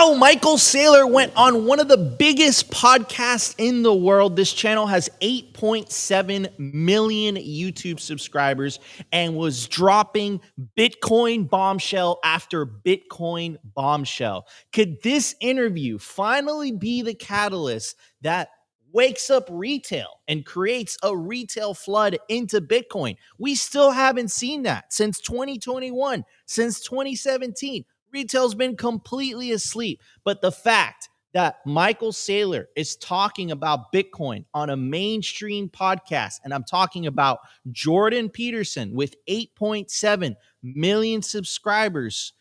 Wow, Michael Saylor went on one of the biggest podcasts in the world. This channel has 8.7 million YouTube subscribers and was dropping Bitcoin bombshell after Bitcoin bombshell. Could this interview finally be the catalyst that wakes up retail and creates a retail flood into Bitcoin? We still haven't seen that since 2021, since 2017. Retail's been completely asleep. But the fact that Michael Saylor is talking about Bitcoin on a mainstream podcast, and I'm talking about Jordan Peterson with 8.7 million subscribers,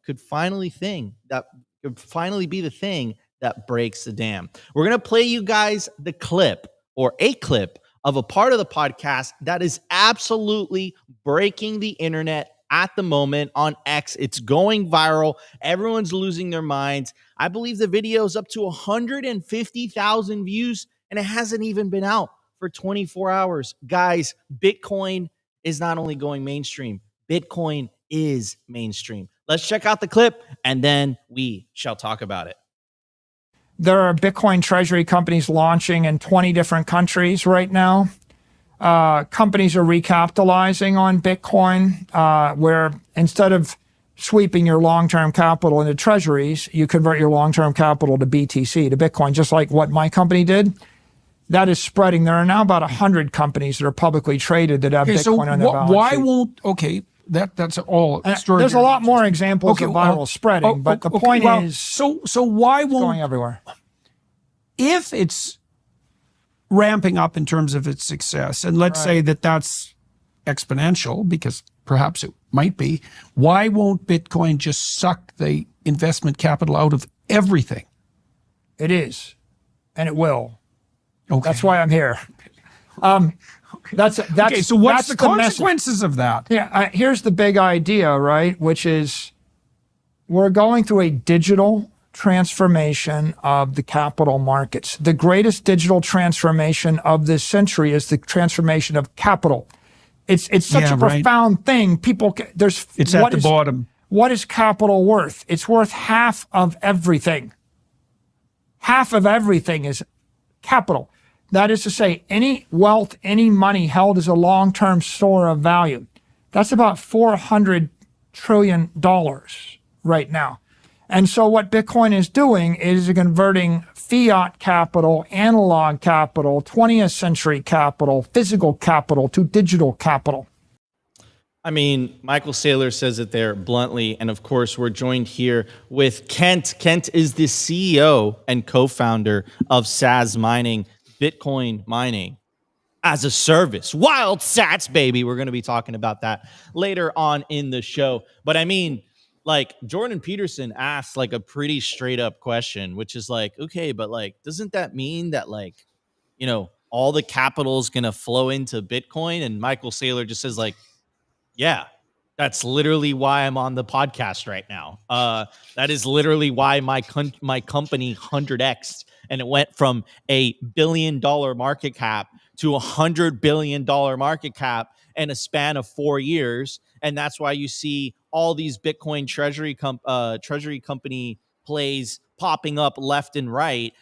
could finally be the thing that breaks the dam. We're going to play you guys the clip or a clip of a part of the podcast that is absolutely breaking the internet at the moment on X. It's going viral. Everyone's losing their minds. I believe the video is up to 150,000 views, and it hasn't even been out for 24 hours. Guys, Bitcoin is not only going mainstream, Bitcoin is mainstream. Let's check out the clip, and then we shall talk about it. There are Bitcoin treasury companies launching in 20 different countries right now. Companies are recapitalizing on Bitcoin, where instead of sweeping your long-term capital into treasuries, you convert your long-term capital to BTC, to Bitcoin, just like what my company did. That is spreading. There are now about 100 companies that are publicly traded that have Bitcoin on their balance sheet. That's all extraordinary. There's a lot more examples of viral spreading, but the point is, so why won't, going everywhere. If it's ramping up in terms of its success, and let's say that that's exponential, because perhaps it might be, why won't Bitcoin just suck the investment capital out of everything? It is, and it will. Okay. That's why I'm here. That's okay, so what's the consequences of that? Yeah, here's the big idea, right? Which is we're going through a digital transformation of the capital markets. The greatest digital transformation of this century is the transformation of capital. It's such a profound thing. It's at the bottom. What is capital worth? It's worth half of everything. Half of everything is capital. That is to say, any wealth, any money held as a long-term store of value. That's about $400 trillion right now. And so what Bitcoin is doing is converting fiat capital, analog capital, 20th century capital, physical capital to digital capital. I mean, Michael Saylor says it there bluntly. And of course, we're joined here with Kent. Kent is the CEO and co-founder of SAS Mining, Bitcoin mining as a service. Wild sats, baby. We're going to be talking about that later on in the show. But I mean, like, Jordan Peterson asked like a pretty straight up question, which is like, okay, but like, doesn't that mean that like, all the capital is going to flow into Bitcoin? And Michael Saylor just says like, yeah, that's literally why I'm on the podcast right now. That is literally why my company 100x'd, and it went from a $1 billion market cap to $100 billion market cap in a span of 4 years. And that's why you see all these Bitcoin treasury company plays popping up left and right.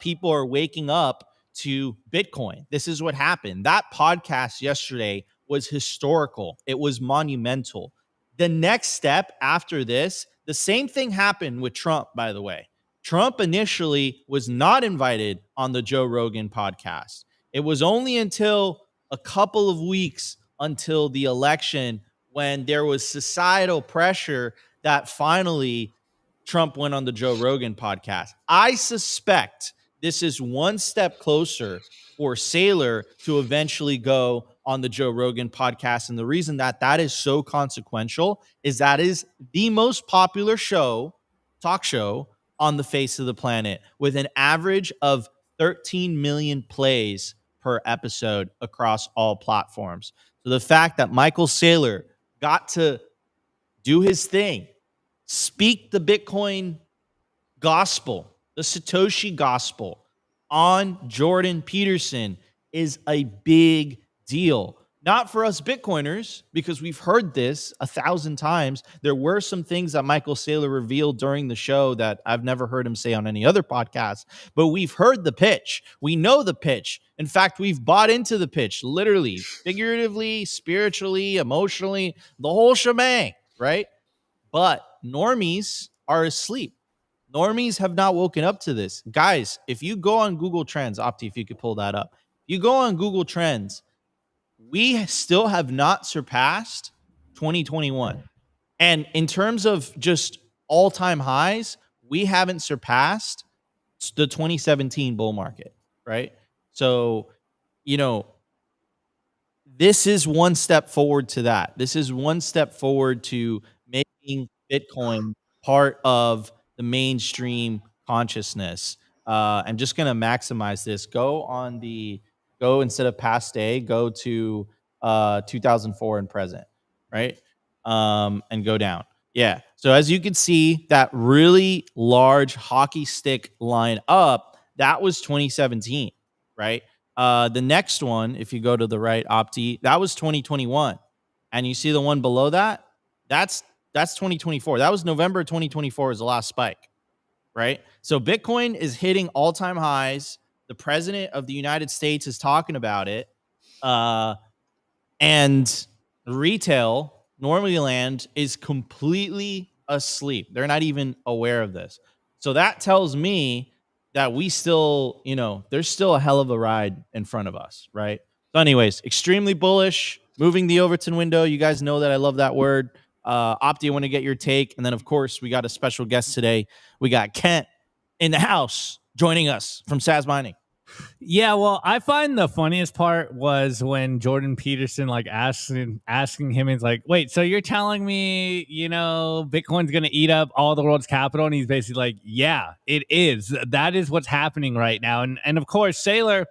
People are waking up to Bitcoin. This is what happened. That podcast yesterday was historical. It was monumental. The next step after this, the same thing happened with Trump, by the way. Trump initially was not invited on the Joe Rogan podcast. It was only until a couple of weeks until the election, when there was societal pressure, that finally Trump went on the Joe Rogan podcast. I suspect this is one step closer for Saylor to eventually go on the Joe Rogan podcast. And the reason that is so consequential is that is the most popular talk show on the face of the planet, with an average of 13 million plays per episode across all platforms. So the fact that Michael Saylor got to do his thing, speak the Bitcoin gospel, the Satoshi gospel on Jordan Peterson, is a big deal. Not for us Bitcoiners, because we've heard this 1,000 times. There were some things that Michael Saylor revealed during the show that I've never heard him say on any other podcast, but we've heard the pitch. We know the pitch. In fact, we've bought into the pitch, literally, figuratively, spiritually, emotionally, the whole shebang, right? But normies are asleep. Normies have not woken up to this. Guys, if you go on Google Trends, Opti, if you could pull that up, you go on Google Trends, we still have not surpassed 2021. And in terms of just all-time highs, we haven't surpassed the 2017 bull market, right? So, this is one step forward to that. This is one step forward to making Bitcoin part of the mainstream consciousness. I'm just going to maximize this. Go instead of past day, go to 2004 and present, right? And go down. Yeah. So as you can see, that really large hockey stick line up, that was 2017, right? The next one, if you go to the right, Opti, that was 2021. And you see the one below that, that's 2024. That was November 2024 is the last spike, right? So Bitcoin is hitting all-time highs. The president of the United States is talking about it. And retail, normally land, is completely asleep. They're not even aware of this. So that tells me that we still, there's still a hell of a ride in front of us, right? So anyways, extremely bullish, moving the Overton window. You guys know that I love that word. Opti, I want to get your take. And then, of course, we got a special guest today. We got Kent in the house joining us from Saz Mining. Yeah, well, I find the funniest part was when Jordan Peterson asking him, it's like, wait, so you're telling me, Bitcoin's going to eat up all the world's capital? And he's basically like, yeah, it is. That is what's happening right now. And of course, Saylor,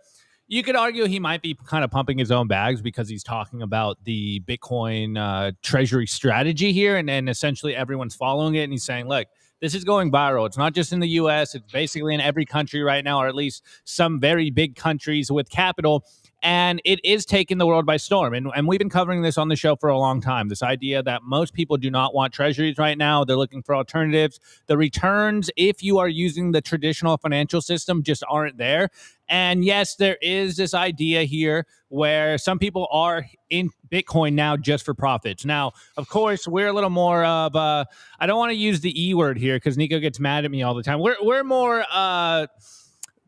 you could argue he might be kind of pumping his own bags because he's talking about the Bitcoin treasury strategy here. And essentially everyone's following it. And he's saying, look, this is going viral. It's not just in the US. It's basically in every country right now, or at least some very big countries with capital. And it is taking the world by storm. And we've been covering this on the show for a long time. This idea that most people do not want treasuries right now. They're looking for alternatives. The returns, if you are using the traditional financial system, just aren't there. And yes, there is this idea here where some people are in Bitcoin now just for profits. Now, of course, we're a little more of I don't want to use the E word here because Nico gets mad at me all the time. We're more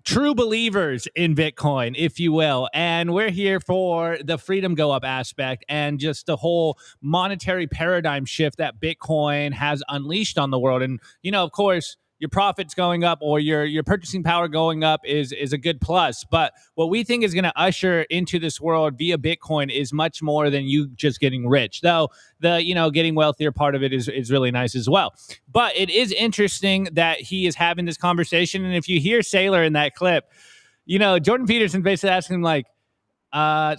true believers in Bitcoin, if you will. And we're here for the freedom go up aspect and just the whole monetary paradigm shift that Bitcoin has unleashed on the world. And, of course, your profits going up or your purchasing power going up is a good plus. But what we think is going to usher into this world via Bitcoin is much more than you just getting rich. Though the, getting wealthier part of it is really nice as well. But it is interesting that he is having this conversation. And if you hear Saylor in that clip, Jordan Peterson basically asking him like,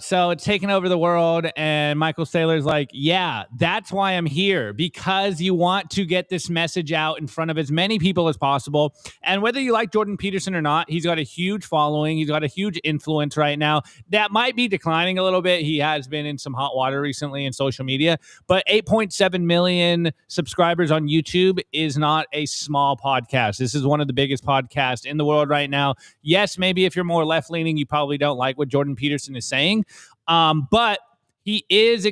so it's taken over the world, and Michael Saylor's like, yeah, that's why I'm here, because you want to get this message out in front of as many people as possible. And whether you like Jordan Peterson or not, he's got a huge following. He's got a huge influence right now. That might be declining a little bit. He has been in some hot water recently in social media, but 8.7 million subscribers on YouTube is not a small podcast. This is one of the biggest podcasts in the world right now. Yes, maybe if you're more left-leaning, you probably don't like what Jordan Peterson is saying, but he is he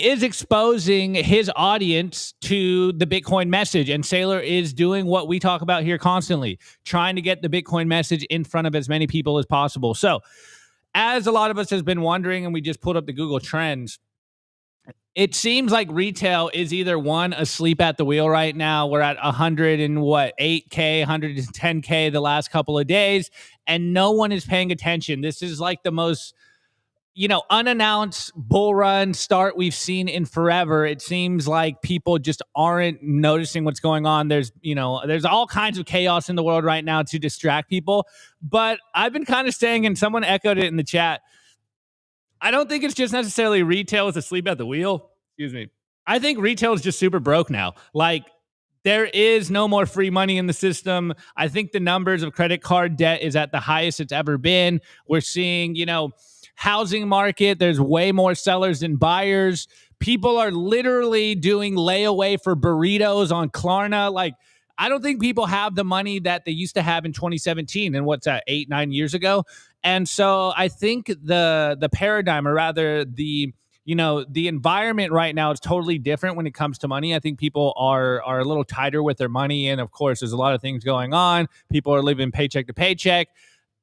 is exposing his audience to the Bitcoin message, and Saylor is doing what we talk about here constantly, trying to get the Bitcoin message in front of as many people as possible. So, as a lot of us has been wondering, and we just pulled up the Google Trends, it seems like retail is either one, asleep at the wheel right now. We're at 8K, 110K the last couple of days, and no one is paying attention. This is like the most, unannounced bull run start we've seen in forever. It seems like people just aren't noticing what's going on. There's all kinds of chaos in the world right now to distract people. But I've been kind of saying, and someone echoed it in the chat, I don't think it's just necessarily retail is asleep at the wheel. Excuse me. I think retail is just super broke now. Like, there is no more free money in the system. I think the numbers of credit card debt is at the highest it's ever been. We're seeing, housing market, there's way more sellers than buyers. People are literally doing layaway for burritos on Klarna. Like, I don't think people have the money that they used to have in 2017 and what's that, 8-9 years ago. And so I think the paradigm, or rather the environment right now is totally different when it comes to money. I think people are a little tighter with their money, and of course there's a lot of things going on. People are living paycheck to paycheck.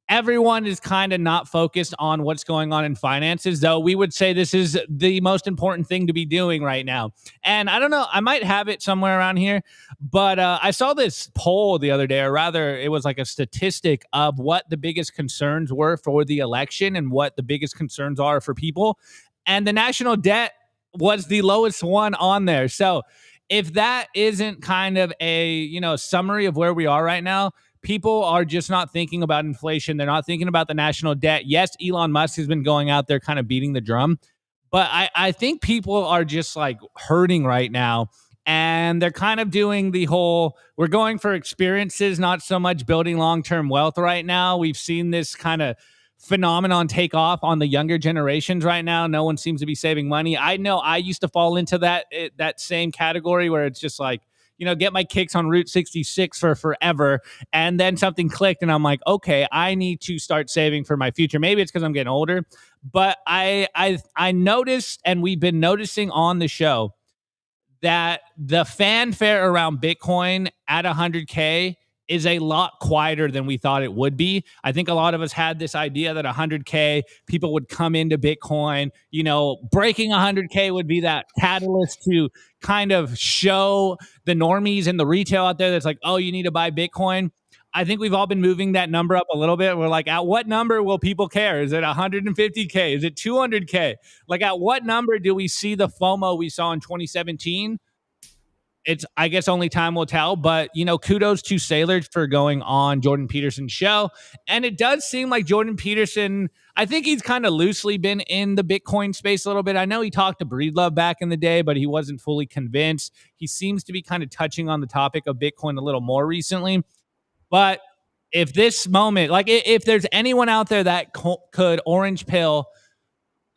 Everyone is kind of not focused on what's going on in finances, though we would say this is the most important thing to be doing right now. And I don't know, I might have it somewhere around here, but I saw this poll the other day, or rather it was like a statistic of what the biggest concerns were for the election and what the biggest concerns are for people. And the national debt was the lowest one on there. So if that isn't kind of a, summary of where we are right now, people are just not thinking about inflation. They're not thinking about the national debt. Yes, Elon Musk has been going out there kind of beating the drum, but I think people are just like hurting right now. And they're kind of doing the whole, we're going for experiences, not so much building long-term wealth right now. We've seen this kind of phenomenon take off on the younger generations right now. No one seems to be saving money. I know I used to fall into that same category where it's just like, get my kicks on Route 66 for forever. And then something clicked and I'm like, okay, I need to start saving for my future. Maybe it's because I'm getting older, but I noticed, and we've been noticing on the show, that the fanfare around Bitcoin at 100K is a lot quieter than we thought it would be. I think a lot of us had this idea that 100K people would come into Bitcoin, breaking 100K would be that catalyst to kind of show the normies and the retail out there that's like, oh, you need to buy Bitcoin. I think we've all been moving that number up a little bit. We're like, at what number will people care? Is it 150K? Is it 200K? Like, at what number do we see the FOMO we saw in 2017? It's, I guess, only time will tell, but kudos to Saylor for going on Jordan Peterson's show. And it does seem like Jordan Peterson, I think he's kind of loosely been in the Bitcoin space a little bit. I know he talked to Breedlove back in the day, but he wasn't fully convinced. He seems to be kind of touching on the topic of Bitcoin a little more recently. But if this moment, like if there's anyone out there that could orange pill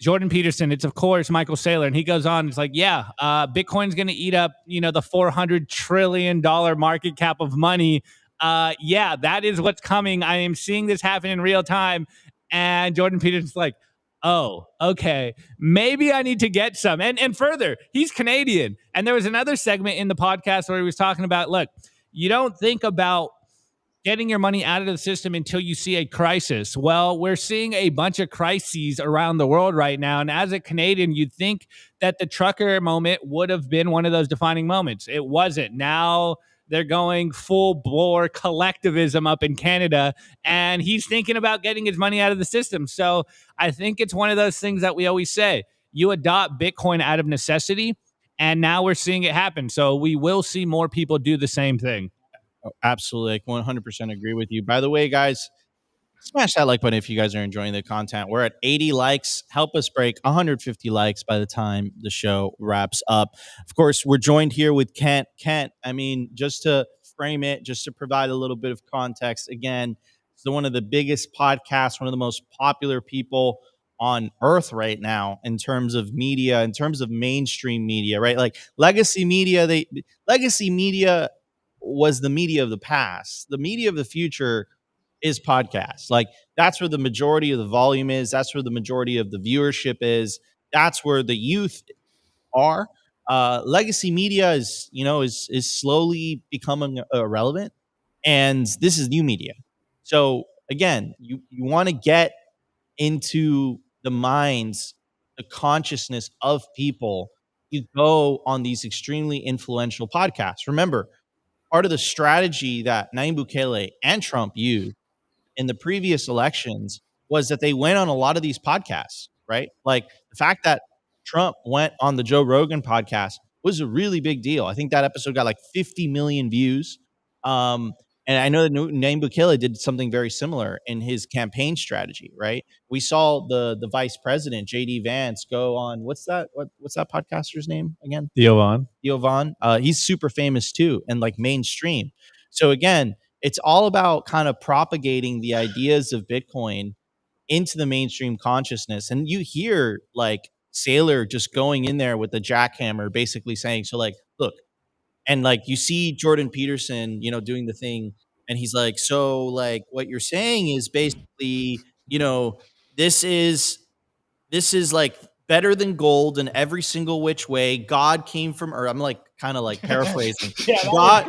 Jordan Peterson, it's of course Michael Saylor, and he goes on. It's like, Bitcoin's going to eat up, the $400 trillion market cap of money. That is what's coming. I am seeing this happen in real time. And Jordan Peterson's like, oh, okay, maybe I need to get some. And further, he's Canadian. And there was another segment in the podcast where he was talking about, look, you don't think about getting your money out of the system until you see a crisis. Well, we're seeing a bunch of crises around the world right now. And as a Canadian, you'd think that the trucker moment would have been one of those defining moments. It wasn't. Now they're going full bore collectivism up in Canada, and he's thinking about getting his money out of the system. So I think it's one of those things that we always say. You adopt Bitcoin out of necessity, and now we're seeing it happen. So we will see more people do the same thing. Oh, absolutely. I 100% agree with you. By the way, guys, smash that like button if you guys are enjoying the content. We're at 80 likes. Help us break 150 likes by the time the show wraps up. Of course, we're joined here with Kent. Kent, I mean, just to frame it, just to provide a little bit of context, again, it's one of the biggest podcasts, one of the most popular people on earth right now in terms of media, in terms of mainstream media, right? Like legacy media was the media of the past. The media of the future is podcasts. Like that's where the majority of the volume is. That's where the majority of the viewership is. That's where the youth are. Legacy media is slowly becoming irrelevant, and this is new media. So again, you want to get into the minds, the consciousness of people. You go on these extremely influential podcasts. Remember, part of the strategy that Nayib Bukele and Trump used in the previous elections was that they went on a lot of these podcasts, right? Like the fact that Trump went on the Joe Rogan podcast was a really big deal. I think that episode got like 50 million views. And I know that Nayib Bukele did something very similar in his campaign strategy, right? We saw the vice president, JD Vance, go on what's that podcaster's name again? Theo Von. He's super famous too and like mainstream. So again, it's all about kind of propagating the ideas of Bitcoin into the mainstream consciousness. And you hear like Saylor just going in there with the jackhammer, basically saying, so like, look, and like you see Jordan Peterson, doing the thing, and he's like, so like what you're saying is basically, this is like better than gold in every single which way. God came from Earth. I'm like kind of like paraphrasing. God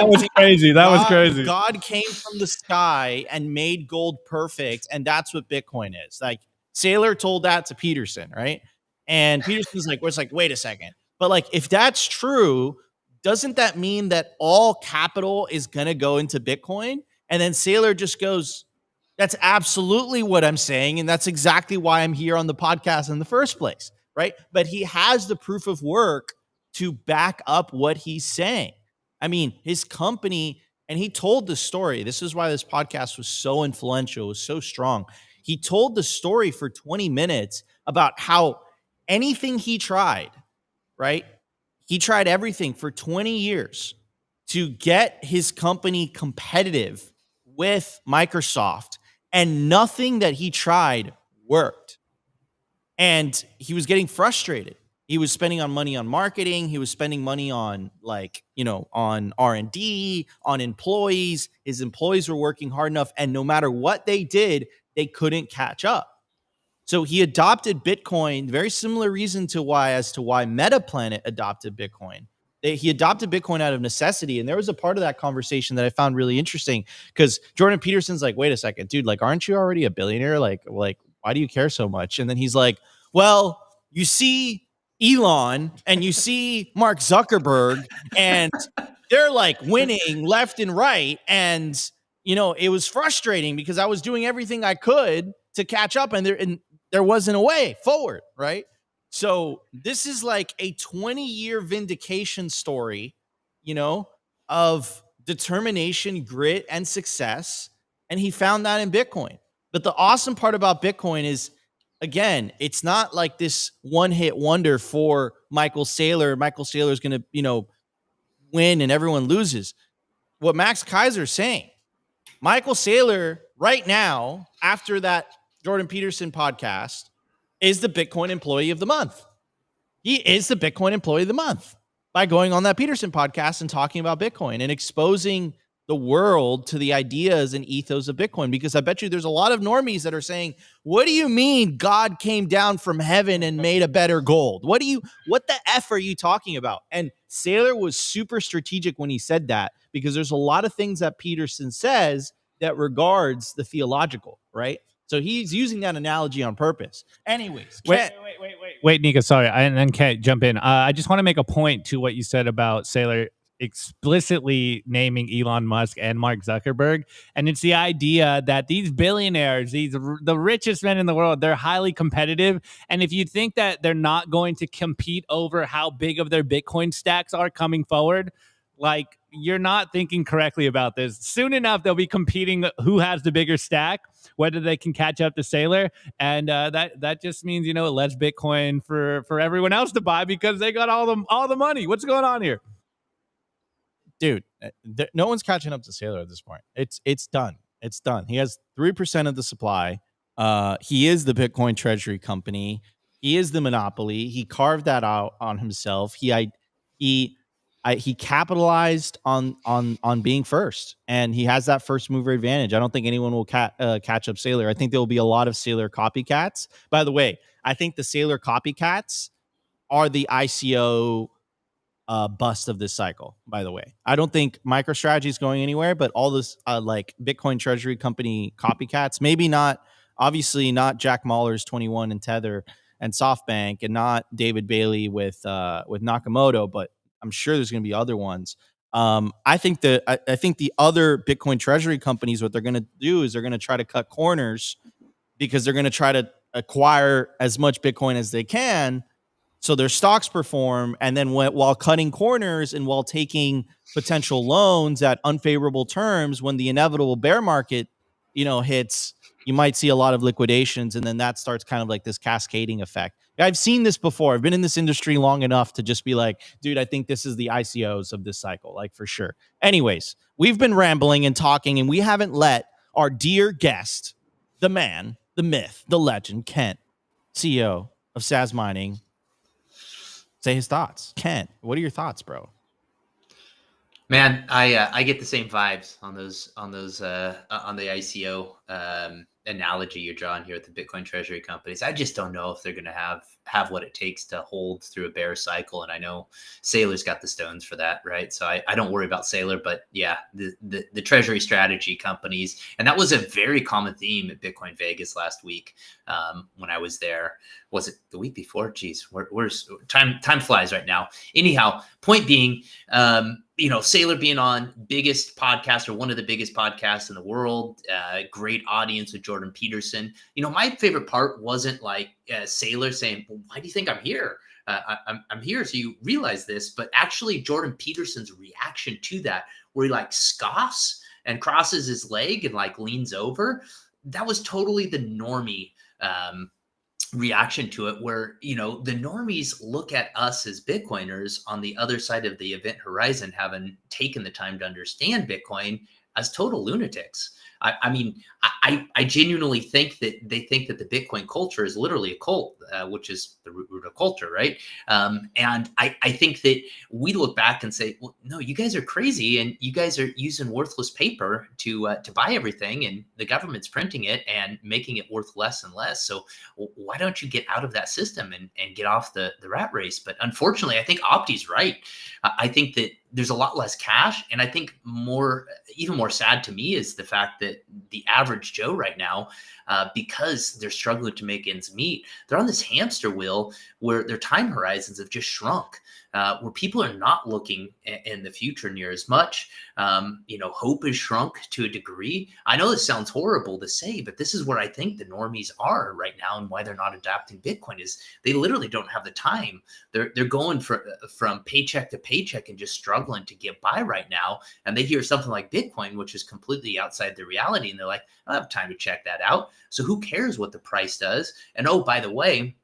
was crazy. That was crazy. God came from the sky and made gold perfect, and that's what Bitcoin is. Like Saylor told that to Peterson, right? And Peterson's like, was like, wait a second. But like, if that's true, doesn't that mean that all capital is gonna go into Bitcoin? And then Saylor just goes, that's absolutely what I'm saying. And that's exactly why I'm here on the podcast in the first place, right? But he has the proof of work to back up what he's saying. I mean, his company, and he told the story. This is why this podcast was so influential, was so strong. He told the story for 20 minutes about how anything he tried, right? He tried everything for 20 years to get his company competitive with Microsoft, and nothing that he tried worked. And he was getting frustrated. He was spending money on marketing. He was spending money on on R&D, on employees. His employees were working hard enough, and no matter what they did, they couldn't catch up. So he adopted Bitcoin, very similar reason to why Metaplanet adopted Bitcoin. He adopted Bitcoin out of necessity. And there was a part of that conversation that I found really interesting, because Jordan Peterson's like, wait a second, dude, like, aren't you already a billionaire? Like, why do you care so much? And then he's like, well, you see Elon and you see Mark Zuckerberg, and they're like winning left and right. And, it was frustrating because I was doing everything I could to catch up, and there wasn't a way forward, right? So this is like a 20-year vindication story, of determination, grit, and success. And he found that in Bitcoin. But the awesome part about Bitcoin is, again, it's not like this one-hit wonder for Michael Saylor. Michael Saylor is going to, win and everyone loses. What Max Kaiser is saying, Michael Saylor right now, after that Jordan Peterson podcast, is the Bitcoin employee of the month. He is the Bitcoin employee of the month by going on that Peterson podcast and talking about Bitcoin and exposing the world to the ideas and ethos of Bitcoin. Because I bet you there's a lot of normies that are saying, what do you mean God came down from heaven and made a better gold? What the F are you talking about? And Saylor was super strategic when he said that, because there's a lot of things that Peterson says that regards the theological, right? So he's using that analogy on purpose. Anyways, wait, Nika, sorry, and then Kent, jump in. I just want to make a point to what you said about Saylor explicitly naming Elon Musk and Mark Zuckerberg, and it's the idea that these billionaires, the richest men in the world, they're highly competitive, and if you think that they're not going to compete over how big of their Bitcoin stacks are coming forward, like, you're not thinking correctly about this. Soon enough, they'll be competing who has the bigger stack, whether they can catch up to Saylor. And that just means, less Bitcoin for everyone else to buy because they got all the money. What's going on here? Dude, no one's catching up to Saylor at this point. It's done. It's done. He has 3% of the supply. He is the Bitcoin treasury company. He is the monopoly. He carved that out on himself. He capitalized on being first, and he has that first mover advantage. I don't think anyone will catch up Saylor. I think there will be a lot of Saylor copycats. By the way, I think the Saylor copycats are the ICO bust of this cycle. By the way, I don't think MicroStrategy is going anywhere, but all this like Bitcoin treasury company copycats, maybe not, obviously not Jack Mallers 21 and Tether and SoftBank, and not David Bailey with Nakamoto, but I'm sure there's going to be other ones. I think the other Bitcoin treasury companies, what they're going to do is they're going to try to cut corners, because they're going to try to acquire as much Bitcoin as they can So their stocks perform, and then while cutting corners and while taking potential loans at unfavorable terms, when the inevitable bear market, hits, you might see a lot of liquidations, and then that starts kind of like this cascading effect. I've seen this before. I've been in this industry long enough to just be like, dude, I think this is the ICOs of this cycle, like for sure. Anyways, we've been rambling and talking, and we haven't let our dear guest, the man, the myth, the legend, Kent, CEO of Saz Mining, say his thoughts. Kent, what are your thoughts, bro? Man, I get the same vibes on the ICO analogy you're drawing here with the Bitcoin treasury companies. I just don't know if they're going to have what it takes to hold through a bear cycle. And I know Saylor's got the stones for that, right? So I don't worry about Saylor, but yeah, the treasury strategy companies, and that was a very common theme at Bitcoin Vegas last week when I was there. Was it the week before? Geez, where's time flies right now. Anyhow, point being, Saylor being on biggest podcast or one of the biggest podcasts in the world, great audience with Jordan Peterson. My favorite part wasn't like Saylor saying, well, why do you think I'm here? I'm here so you realize this, but actually Jordan Peterson's reaction to that, where he like scoffs and crosses his leg and like leans over, that was totally the normie reaction to it, where the normies look at us as Bitcoiners on the other side of the event horizon, having taken the time to understand Bitcoin, as total lunatics. I genuinely think that they think that the Bitcoin culture is literally a cult, which is the root of culture, right? And I think that we look back and say, well, no, you guys are crazy, and you guys are using worthless paper to buy everything, and the government's printing it and making it worth less and less. So why don't you get out of that system and get off the rat race? But unfortunately, I think Opti's right. I think that there's a lot less cash. And I think even more sad to me is the fact that the average Joe right now, because they're struggling to make ends meet, they're on this hamster wheel where their time horizons have just shrunk, where people are not looking in the future near as much. Hope is shrunk to a degree. I know this sounds horrible to say, but this is where I think the normies are right now, and why they're not adapting Bitcoin is they literally don't have the time. They're going from paycheck to paycheck and just struggling to get by right now. And they hear something like Bitcoin, which is completely outside their reality, and they're like, I don't have time to check that out. So who cares what the price does? And oh, by the way,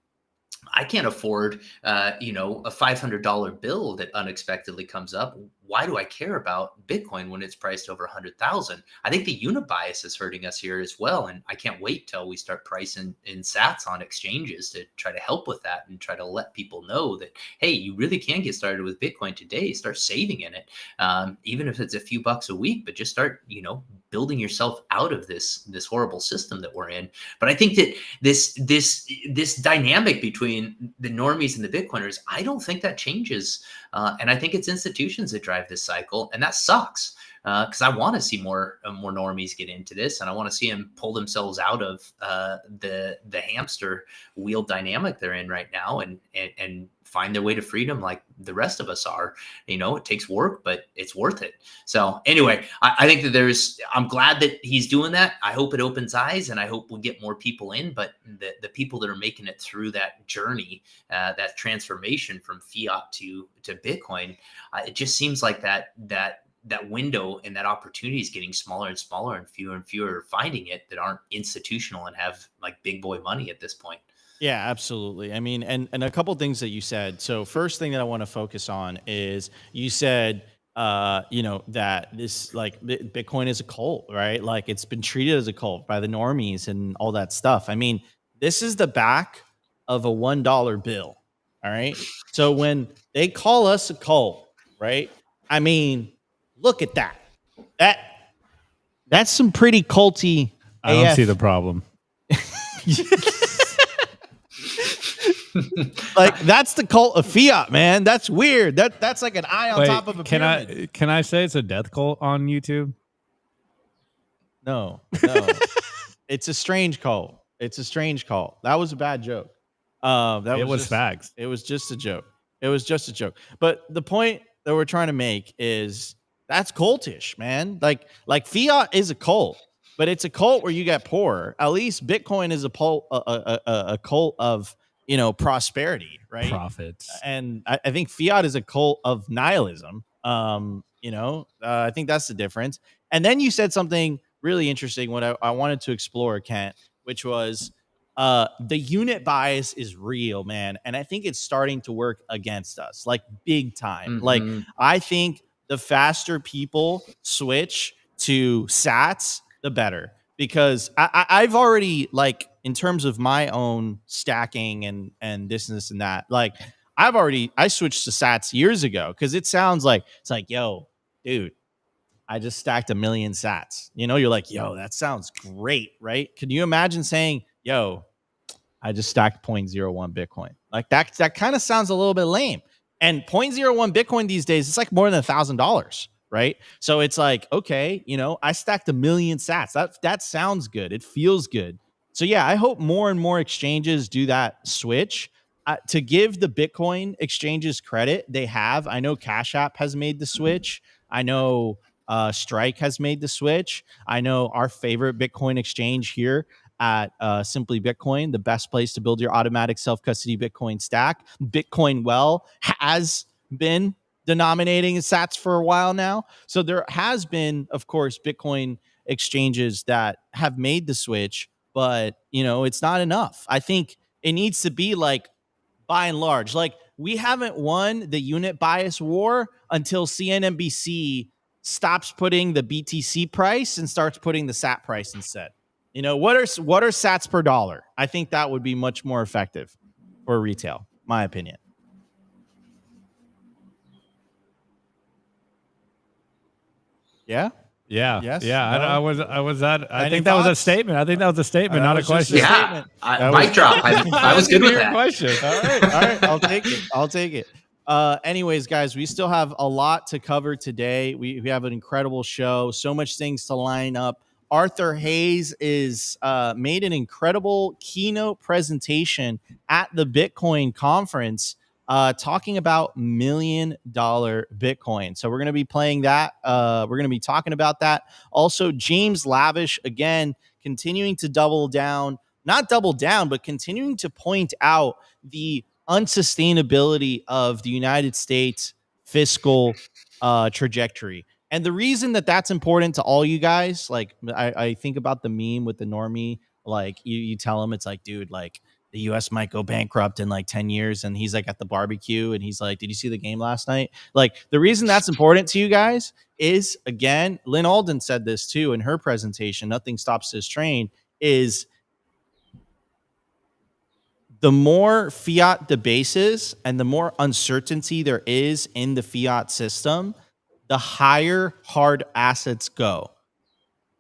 I can't afford, a $500 bill that unexpectedly comes up. Why do I care about Bitcoin when it's priced over 100,000? I think the unibias is hurting us here as well. And I can't wait till we start pricing in sats on exchanges to try to help with that and try to let people know that, hey, you really can get started with Bitcoin today. Start saving in it, even if it's a few bucks a week, but just start, building yourself out of this horrible system that we're in. But I think that this dynamic between the normies and the Bitcoiners, I don't think that changes. And I think it's institutions that drive this cycle, and that sucks. Because I want to see more normies get into this, and I want to see them pull themselves out of the hamster wheel dynamic they're in right now, and find their way to freedom like the rest of us are. It takes work, but it's worth it. So anyway, I think that I'm glad that he's doing that. I hope it opens eyes, and I hope we'll get more people in. But the people that are making it through that journey, that transformation from fiat to Bitcoin, it just seems like that window and that opportunity is getting smaller and smaller, and fewer are finding it that aren't institutional and have like big boy money at this point. Yeah, absolutely. I mean, and a couple things that you said. So first thing that I want to focus on is you said, that this like Bitcoin is a cult, right? Like it's been treated as a cult by the normies and all that stuff. I mean, this is the back of a $1 bill. All right. So when they call us a cult, right? I mean, look at that. That's some pretty culty. I don't see the problem. Like that's the cult of fiat, man. That's weird. That's like an eye on top of a pyramid. Can I say it's a death cult on YouTube? No. It's a strange cult. That was a bad joke. It was facts. It was just a joke. But the point that we're trying to make is that's cultish, man. Like fiat is a cult, but it's a cult where you get poorer. At least Bitcoin is a cult of prosperity, right? Profits. And I think fiat is a cult of nihilism. I think that's the difference. And then you said something really interesting, what I wanted to explore, Kent, which was the unit bias is real, man. And I think it's starting to work against us, like big time. Like, I think the faster people switch to sats, the better. Because I've already, like, in terms of my own stacking and this and that, like, I switched to sats years ago because it sounds like it's like, yo, dude, I just stacked 1 million sats. You're like, yo, that sounds great, right? Can you imagine saying, yo, I just stacked 0.01 Bitcoin? Like that kind of sounds a little bit lame. And 0.01 Bitcoin these days, it's like more than $1,000, right? So it's like, okay, I stacked 1 million sats. That sounds good. It feels good. So yeah, I hope more and more exchanges do that switch. To give the Bitcoin exchanges credit, they have. I know Cash App has made the switch. I know Strike has made the switch. I know our favorite Bitcoin exchange here at Simply Bitcoin, the best place to build your automatic self-custody Bitcoin stack. Bitcoin Well has been denominating sats for a while now. So there has been, of course, Bitcoin exchanges that have made the switch, but it's not enough. I think it needs to be like, by and large, like, we haven't won the unit bias war until CNBC stops putting the BTC price and starts putting the SAT price instead. What are sats per dollar? I think that would be much more effective for retail, my opinion. Yeah. Yeah. Yes. Yeah. No? I was that. I Any think that was a thoughts? statement. I think that was a statement, not a question. Yeah, mic drop. I was good with that. Question. All right. I'll take it. Anyways, guys, we still have a lot to cover today. We have an incredible show. So much things to line up. Arthur Hayes is made an incredible keynote presentation at the Bitcoin conference, talking about $1 million Bitcoin. So we're going to be playing that. We're going to be talking about that. Also, James Lavish, again, continuing to not double down, but continuing to point out the unsustainability of the United States fiscal trajectory. And the reason that that's important to all you guys, like, I think about the meme with the normie, like, you tell him, it's like, dude, like, the US might go bankrupt in like 10 years. And he's like at the barbecue and he's like, did you see the game last night? Like, the reason that's important to you guys is, again, Lynn Alden said this too in her presentation, Nothing Stops This Train, is the more fiat debases and the more uncertainty there is in the fiat system, the higher hard assets go.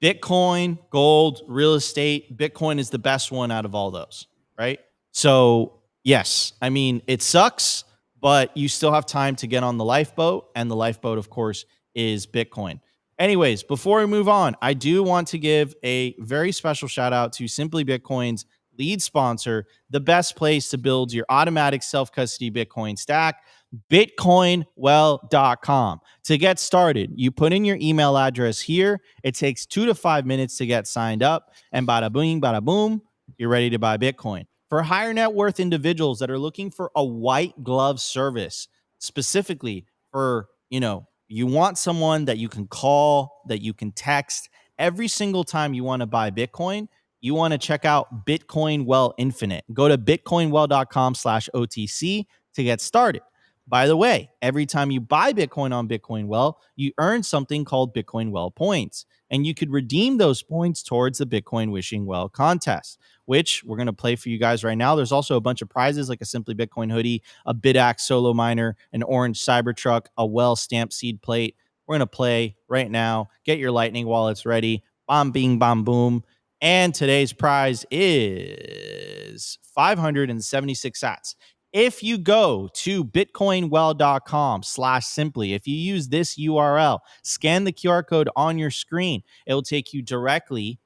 Bitcoin, gold, real estate. Bitcoin is the best one out of all those, right? So yes, I mean, it sucks, but you still have time to get on the lifeboat, and the lifeboat, of course, is Bitcoin. Anyways, before we move on, I do want to give a very special shout out to Simply Bitcoin's lead sponsor, the best place to build your automatic self-custody Bitcoin stack, bitcoinwell.com. To get started, you put in your email address here. It takes 2 to 5 minutes to get signed up, and bada bing, bada boom, you're ready to buy Bitcoin. For higher net worth individuals that are looking for a white glove service, specifically for, you want someone that you can call, that you can text every single time you want to buy Bitcoin, you want to check out Bitcoin Well Infinite. Go to bitcoinwell.com/OTC to get started. By the way, every time you buy Bitcoin on Bitcoin Well, you earn something called Bitcoin Well points, and you could redeem those points towards the Bitcoin Wishing Well contest, which we're going to play for you guys right now. There's also a bunch of prizes like a Simply Bitcoin hoodie, a BitAxe Solo Miner, an orange Cybertruck, a Well stamped seed plate. We're going to play right now. Get your Lightning wallets ready. Bam, bing, bam, boom. And today's prize is 576 sats. If you go to bitcoinwell.com/simply, if you use this URL, scan the QR code on your screen, it will take you directly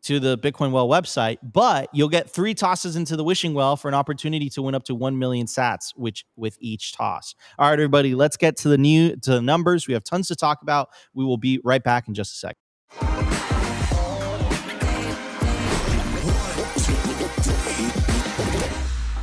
to the Bitcoin Well website, but you'll get 3 tosses into the Wishing Well for an opportunity to win up to 1 million sats, which with each toss. All right, everybody, let's get to the numbers. We have tons to talk about. We will be right back in just a second.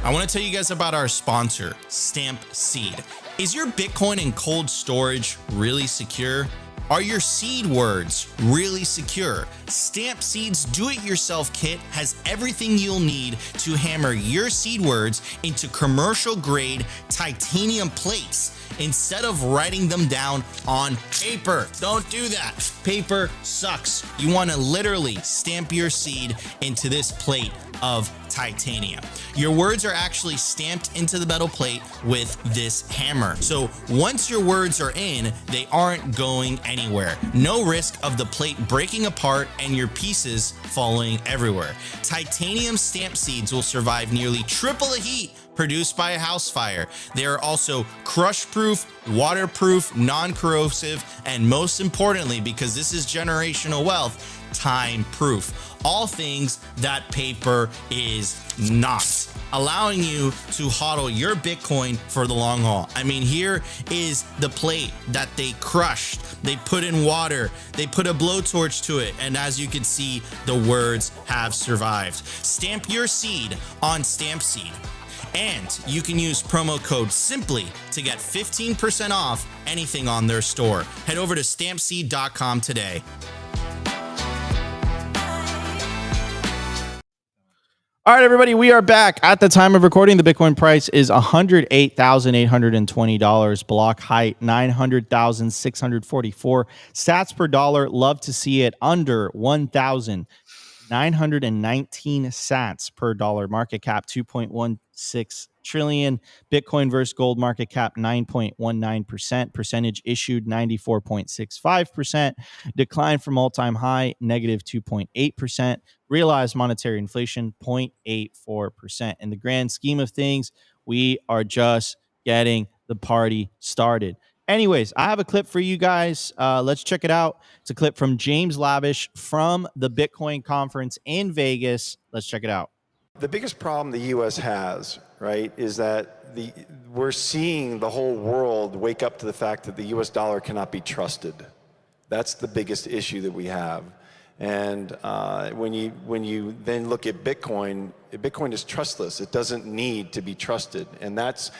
I want to tell you guys about our sponsor, Stamp Seed. Is your Bitcoin in cold storage really secure? Are your seed words really secure? Stamp Seed's do-it-yourself kit has everything you'll need to hammer your seed words into commercial-grade titanium plates instead of writing them down on paper. Don't do that. Paper sucks. You want to literally stamp your seed into this plate of titanium. Your words are actually stamped into the metal plate with this hammer. So once your words are in, they aren't going anywhere. No risk of the plate breaking apart and your pieces falling everywhere. Titanium stamp seeds will survive nearly triple the heat produced by a house fire. They are also crush-proof, waterproof, non-corrosive, and most importantly, because this is generational wealth, time-proof. All things that paper is not, allowing you to hodl your Bitcoin for the long haul. I mean, here is the plate that they crushed. They put in water, they put a blowtorch to it, and as you can see, the words have survived. Stamp your seed on Stamp Seed. And you can use promo code SIMPLY to get 15% off anything on their store. Head over to stampseed.com today. All right, everybody, we are back. At the time of recording, the Bitcoin price is $108,820. Block height 900,644. Sats per dollar, love to see it under 1,919 sats per dollar. Market cap 2.16 trillion. Bitcoin versus gold market cap 9.19%. Percentage issued 94.65%. Decline from all-time high negative 2.8%. Realized monetary inflation 0.84%. In the grand scheme of things, we are just getting the party started. Anyways, I have a clip for you guys. Let's check it out. It's a clip from James Lavish from the Bitcoin conference in Vegas. Let's check it out. The biggest problem the U.S. has, right, is that we're seeing the whole world wake up to the fact that the U.S. dollar cannot be trusted. That's the biggest issue that we have. And when you then look at Bitcoin, Bitcoin is trustless. It doesn't need to be trusted, and that's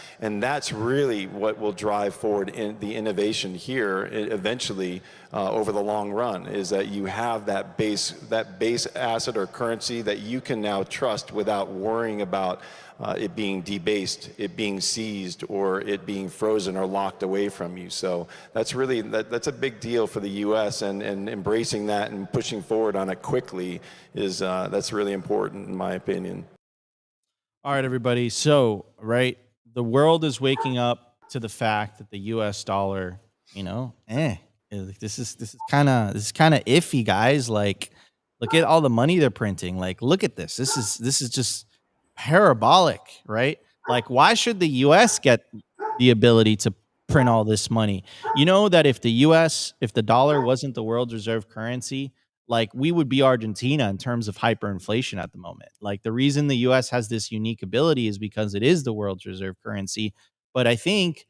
really what will drive forward in the innovation here eventually over the long run. Is that you have that base asset or currency that you can now trust without worrying about it being debased, it being seized, or it being frozen or locked away from you. So that's really that's a big deal for the U.S. and embracing that and pushing forward on it quickly is that's really important in my opinion. All right, everybody. So, right, the world is waking up to the fact that the U.S. dollar, this is kind of iffy, guys. Like, look at all the money they're printing. Like, look at this. This is just parabolic, right? Like, why should the U.S. get the ability to print all this money? You know that if the dollar wasn't the world's reserve currency, like, we would be Argentina in terms of hyperinflation at the moment. Like, the reason the U.S. has this unique ability is because it is the world's reserve currency. But I think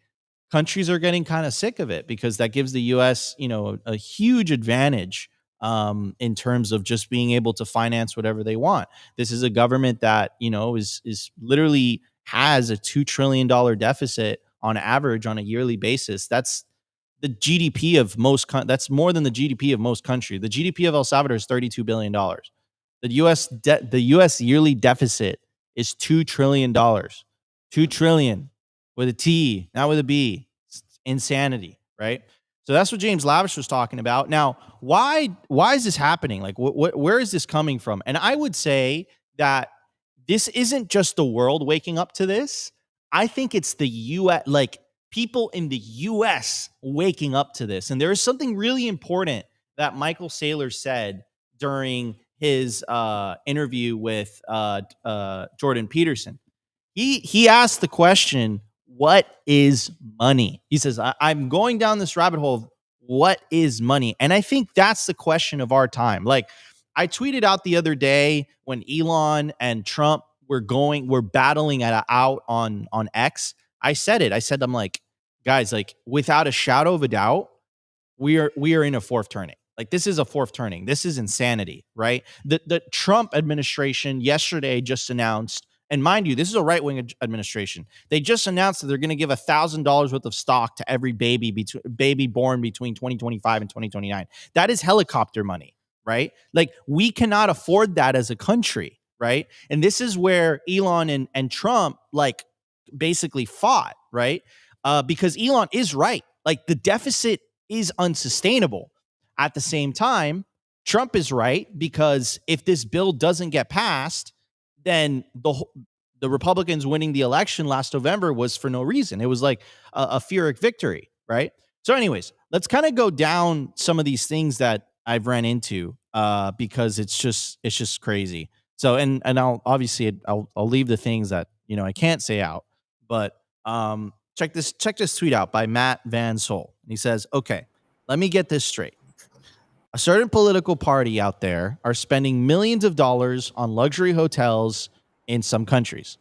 countries are getting kind of sick of it because that gives the U.S., a huge advantage in terms of just being able to finance whatever they want. This is a government that, is literally has a $2 trillion deficit on average on a yearly basis. That's the GDP of that's more than the GDP of most countries. The GDP of El Salvador is $32 billion. The U.S. yearly deficit is $2 trillion. $2 trillion with a T, not with a B. It's insanity, right? So that's what James Lavish was talking about. Now, why is this happening? Like, where is this coming from? And I would say that this isn't just the world waking up to this. I think it's the U.S., like people in the U.S. waking up to this. And there is something really important that Michael Saylor said during his interview with Jordan Peterson. He asked the question, what is money? He says, I'm going down this rabbit hole of what is money? And I think that's the question of our time. Like, I tweeted out the other day when Elon and Trump were battling out on X. I said it. I said, I'm like, guys, like, without a shadow of a doubt, we are in a fourth turning. Like, this is a fourth turning. This is insanity, right? The Trump administration yesterday just announced And mind you, this is a right-wing administration. They just announced that they're going to give $1,000 worth of stock to every baby born between 2025 and 2029. That is helicopter money, right? Like, we cannot afford that as a country, right? And this is where Elon and Trump like basically fought, right? Because Elon is right. Like, the deficit is unsustainable. At the same time, Trump is right, because if this bill doesn't get passed, then the Republicans winning the election last November was for no reason. It was like a Pyrrhic victory, right? So anyways, let's kind of go down some of these things that I've ran into because it's just crazy. So and I'll obviously I'll leave the things that I can't say out, but check this tweet out by Matt Van Sol. And he says, "Okay, let me get this straight. A certain political party out there are spending millions of dollars on luxury hotels in some countries,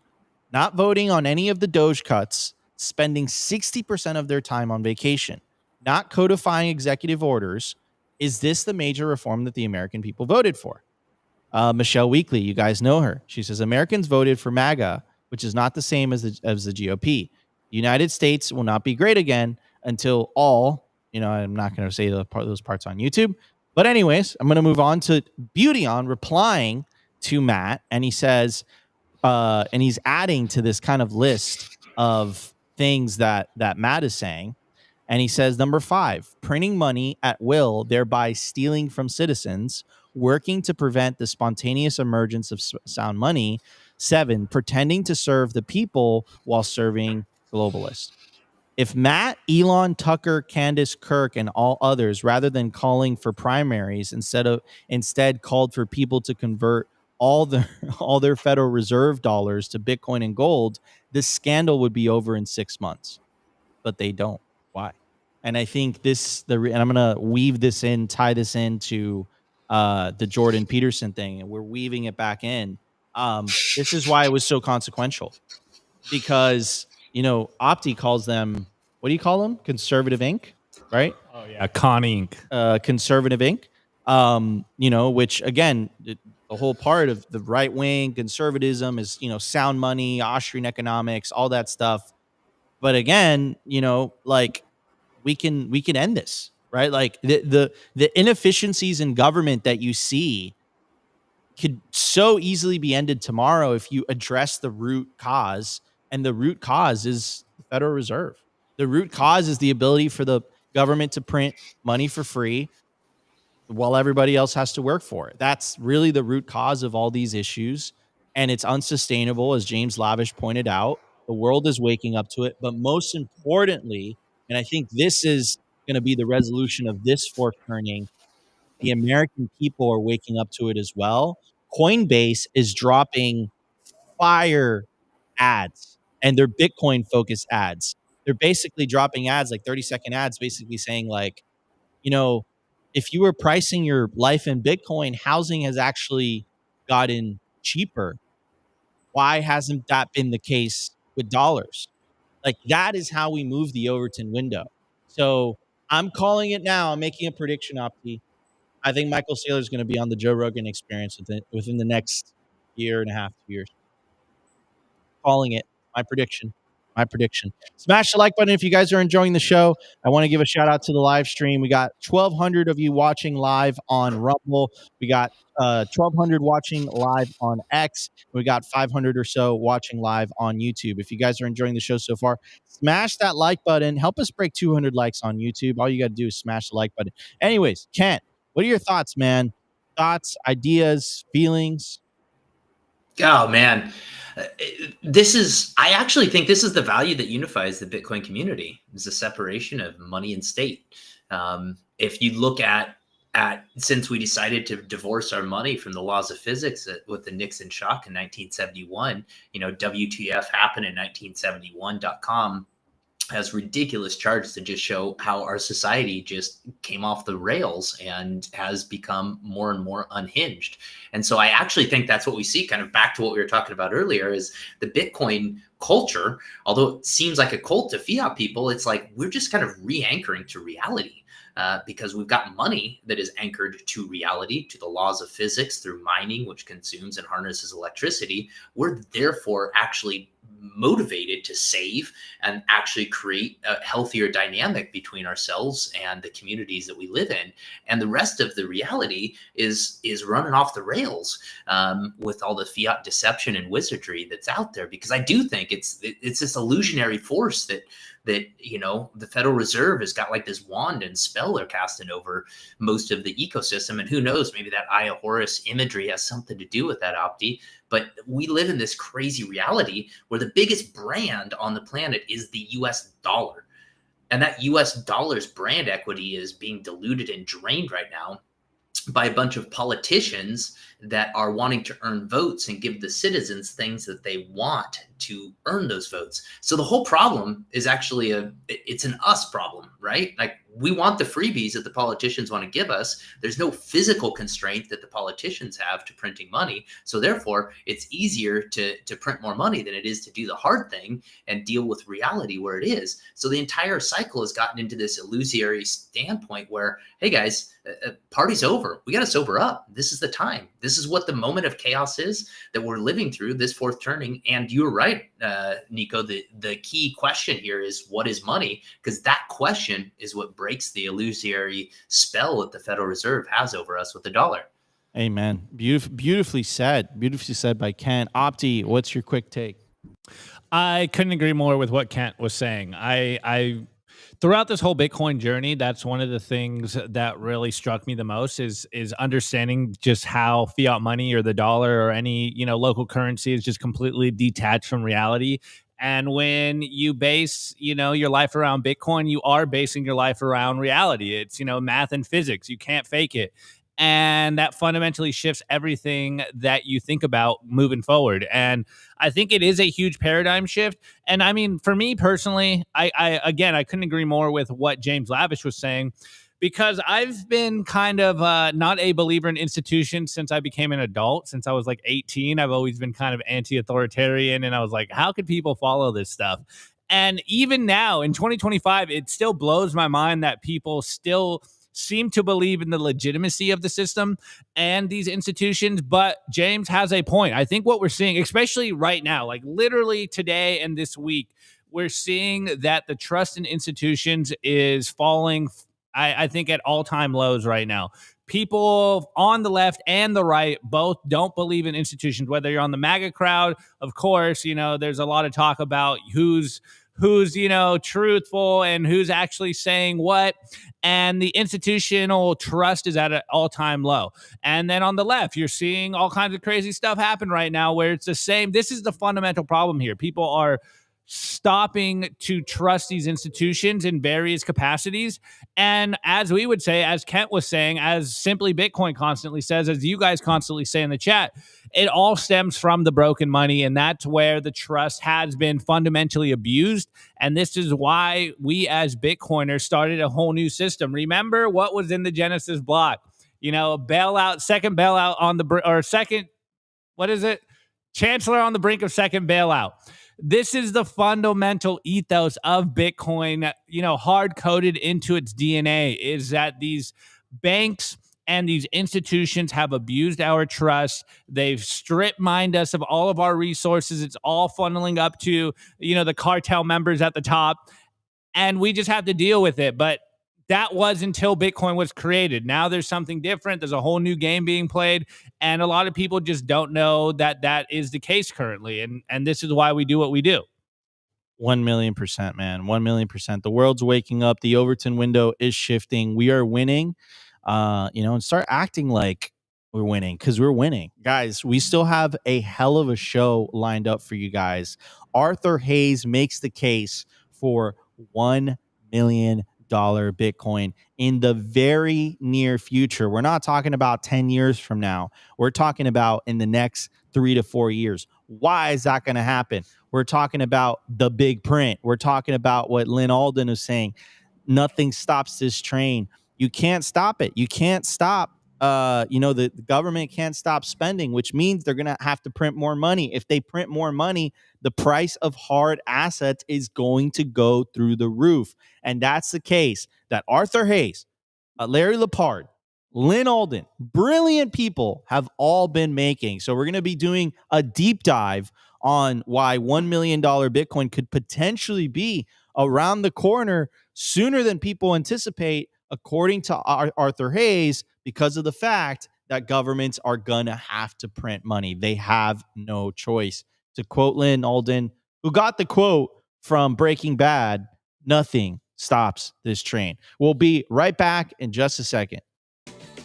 not voting on any of the Doge cuts, spending 60% of their time on vacation, not codifying executive orders. Is this the major reform that the American people voted for?" Michelle Weekly, you guys know her. She says, "Americans voted for MAGA, which is not the same as the GOP. The United States will not be great again until all," I'm not going to say those parts on YouTube. But anyways, I'm going to move on to Beauty on replying to Matt. And he says, and he's adding to this kind of list of things that Matt is saying. And he says, number 5, printing money at will, thereby stealing from citizens, working to prevent the spontaneous emergence of sound money. 7, pretending to serve the people while serving globalists. If Matt, Elon, Tucker, Candace, Kirk, and all others, rather than calling for primaries, instead called for people to convert all their Federal Reserve dollars to Bitcoin and gold, this scandal would be over in 6 months. But they don't. Why? And I think and I'm gonna tie this into the Jordan Peterson thing, and we're weaving it back in. This is why it was so consequential, because Opti calls them, what do you call them? Conservative Inc., right? Oh yeah, Connie Inc. Conservative Inc. Which again, the whole part of the right wing conservatism is sound money, Austrian economics, all that stuff. But again, like we can end this, right? Like the inefficiencies in government that you see could so easily be ended tomorrow if you address the root cause. And the root cause is the Federal Reserve. The root cause is the ability for the government to print money for free while everybody else has to work for it. That's really the root cause of all these issues. And it's unsustainable, as James Lavish pointed out. The world is waking up to it. But most importantly, and I think this is going to be the resolution of this fork turning, the American people are waking up to it as well. Coinbase is dropping fire ads, and they're Bitcoin focused ads. They're basically dropping ads, like 30-second ads, basically saying like, if you were pricing your life in Bitcoin, housing has actually gotten cheaper. Why hasn't that been the case with dollars? Like, that is how we move the Overton window. So I'm calling it now. I'm making a prediction, Opti. I think Michael Saylor is going to be on the Joe Rogan Experience within the next year and a half, 2 years. Calling it. My prediction. Smash the like button if you guys are enjoying the show. I want to give a shout out to the live stream. We got 1,200 of you watching live on Rumble. We got 1,200 watching live on X. We got 500 or so watching live on YouTube. If you guys are enjoying the show so far, smash that like button. Help us break 200 likes on YouTube. All you got to do is smash the like button. Anyways, Kent, what are your thoughts, man? Thoughts, ideas, feelings? Oh man, I actually think this is the value that unifies the Bitcoin community, is the separation of money and state. If you look at since we decided to divorce our money from the laws of physics with the Nixon shock in 1971, WTF happened in 1971.com has ridiculous charts that just show how our society just came off the rails and has become more and more unhinged. And so I actually think that's what we see, kind of back to what we were talking about earlier, is the Bitcoin culture, although it seems like a cult to fiat people, it's like we're just kind of re-anchoring to reality. Because we've got money that is anchored to reality, to the laws of physics through mining, which consumes and harnesses electricity. We're therefore actually motivated to save and actually create a healthier dynamic between ourselves and the communities that we live in. And the rest of the reality is running off the rails with all the fiat deception and wizardry that's out there. Because I do think it's this illusionary force that you know, the Federal Reserve has got like this wand and spell they're casting over most of the ecosystem. And who knows, maybe that Eye of Horus imagery has something to do with that, Opti. But we live in this crazy reality where the biggest brand on the planet is the US dollar. And that US dollar's brand equity is being diluted and drained right now by a bunch of politicians that are wanting to earn votes and give the citizens things that they want to earn those votes. So the whole problem is actually it's an us problem, right? Like, we want the freebies that the politicians want to give us. There's no physical constraint that the politicians have to printing money. So therefore, it's easier to print more money than it is to do the hard thing and deal with reality where it is. So the entire cycle has gotten into this illusory standpoint where, hey guys, party's over. We got to sober up. This is the time. This is what the moment of chaos is that we're living through, this fourth turning. And you're right, Nico, the key question here is, what is money? Because that question is what breaks the illusory spell that the Federal Reserve has over us with the dollar. Amen. Beautifully said. Beautifully said by Ken. Opti, what's your quick take? I couldn't agree more with what Kent was saying. I throughout this whole Bitcoin journey, that's one of the things that really struck me the most is understanding just how fiat money or the dollar or any, you know, local currency is just completely detached from reality. And when you base, you know, your life around Bitcoin, you are basing your life around reality. It's, you know, math and physics. You can't fake it. And that fundamentally shifts everything that you think about moving forward. And I think it is a huge paradigm shift. And I mean, for me personally, I couldn't agree more with what James Lavish was saying, because I've been kind of not a believer in institutions since I became an adult. Since I was like 18, I've always been kind of anti-authoritarian. And I was like, how could people follow this stuff? And even now in 2025, it still blows my mind that people still seem to believe in the legitimacy of the system and these institutions. But James has a point. I think what we're seeing, especially right now, like literally today and this week, we're seeing that the trust in institutions is falling, I think, at all-time lows right now. People on the left and the right both don't believe in institutions. Whether you're on the MAGA crowd, of course, you know, there's a lot of talk about who's you know, truthful and who's actually saying what. And the institutional trust is at an all-time low. And then on the left, you're seeing all kinds of crazy stuff happen right now where it's the same. This is the fundamental problem here. People are stopping to trust these institutions in various capacities. And as we would say, as Kent was saying, as Simply Bitcoin constantly says, as you guys constantly say in the chat, it all stems from the broken money. And that's where the trust has been fundamentally abused. And this is why we as Bitcoiners started a whole new system. Remember what was in the Genesis block? You know, bailout, second bailout on the, or second, what is it? Chancellor on the brink of second bailout. This is the fundamental ethos of Bitcoin, you know, hard coded into its DNA, is that these banks and these institutions have abused our trust. They've strip mined us of all of our resources. It's all funneling up to, you know, the cartel members at the top. And we just have to deal with it. But that was until Bitcoin was created. Now there's something different. There's a whole new game being played. And a lot of people just don't know that that is the case currently. And this is why we do what we do. 1,000,000%, man. 1,000,000%. The world's waking up. The Overton window is shifting. We are winning, you know, and start acting like we're winning, because we're winning. Guys, we still have a hell of a show lined up for you guys. Arthur Hayes makes the case for $1 million Bitcoin in the very near future. We're not talking about 10 years from now. We're talking about in the next 3 to 4 years. Why is that going to happen? We're talking about the big print. We're talking about what Lynn Alden is saying. Nothing stops this train. You can't stop it. You can't stop. The government can't stop spending, which means they're going to have to print more money. If they print more money, the price of hard assets is going to go through the roof. And that's the case that Arthur Hayes, Larry Lepard, Lynn Alden, brilliant people have all been making. So we're going to be doing a deep dive on why $1 million Bitcoin could potentially be around the corner sooner than people anticipate, according to Arthur Hayes, because of the fact that governments are going to have to print money. They have no choice. To quote Lynn Alden, who got the quote from Breaking Bad, nothing stops this train. We'll be right back in just a second.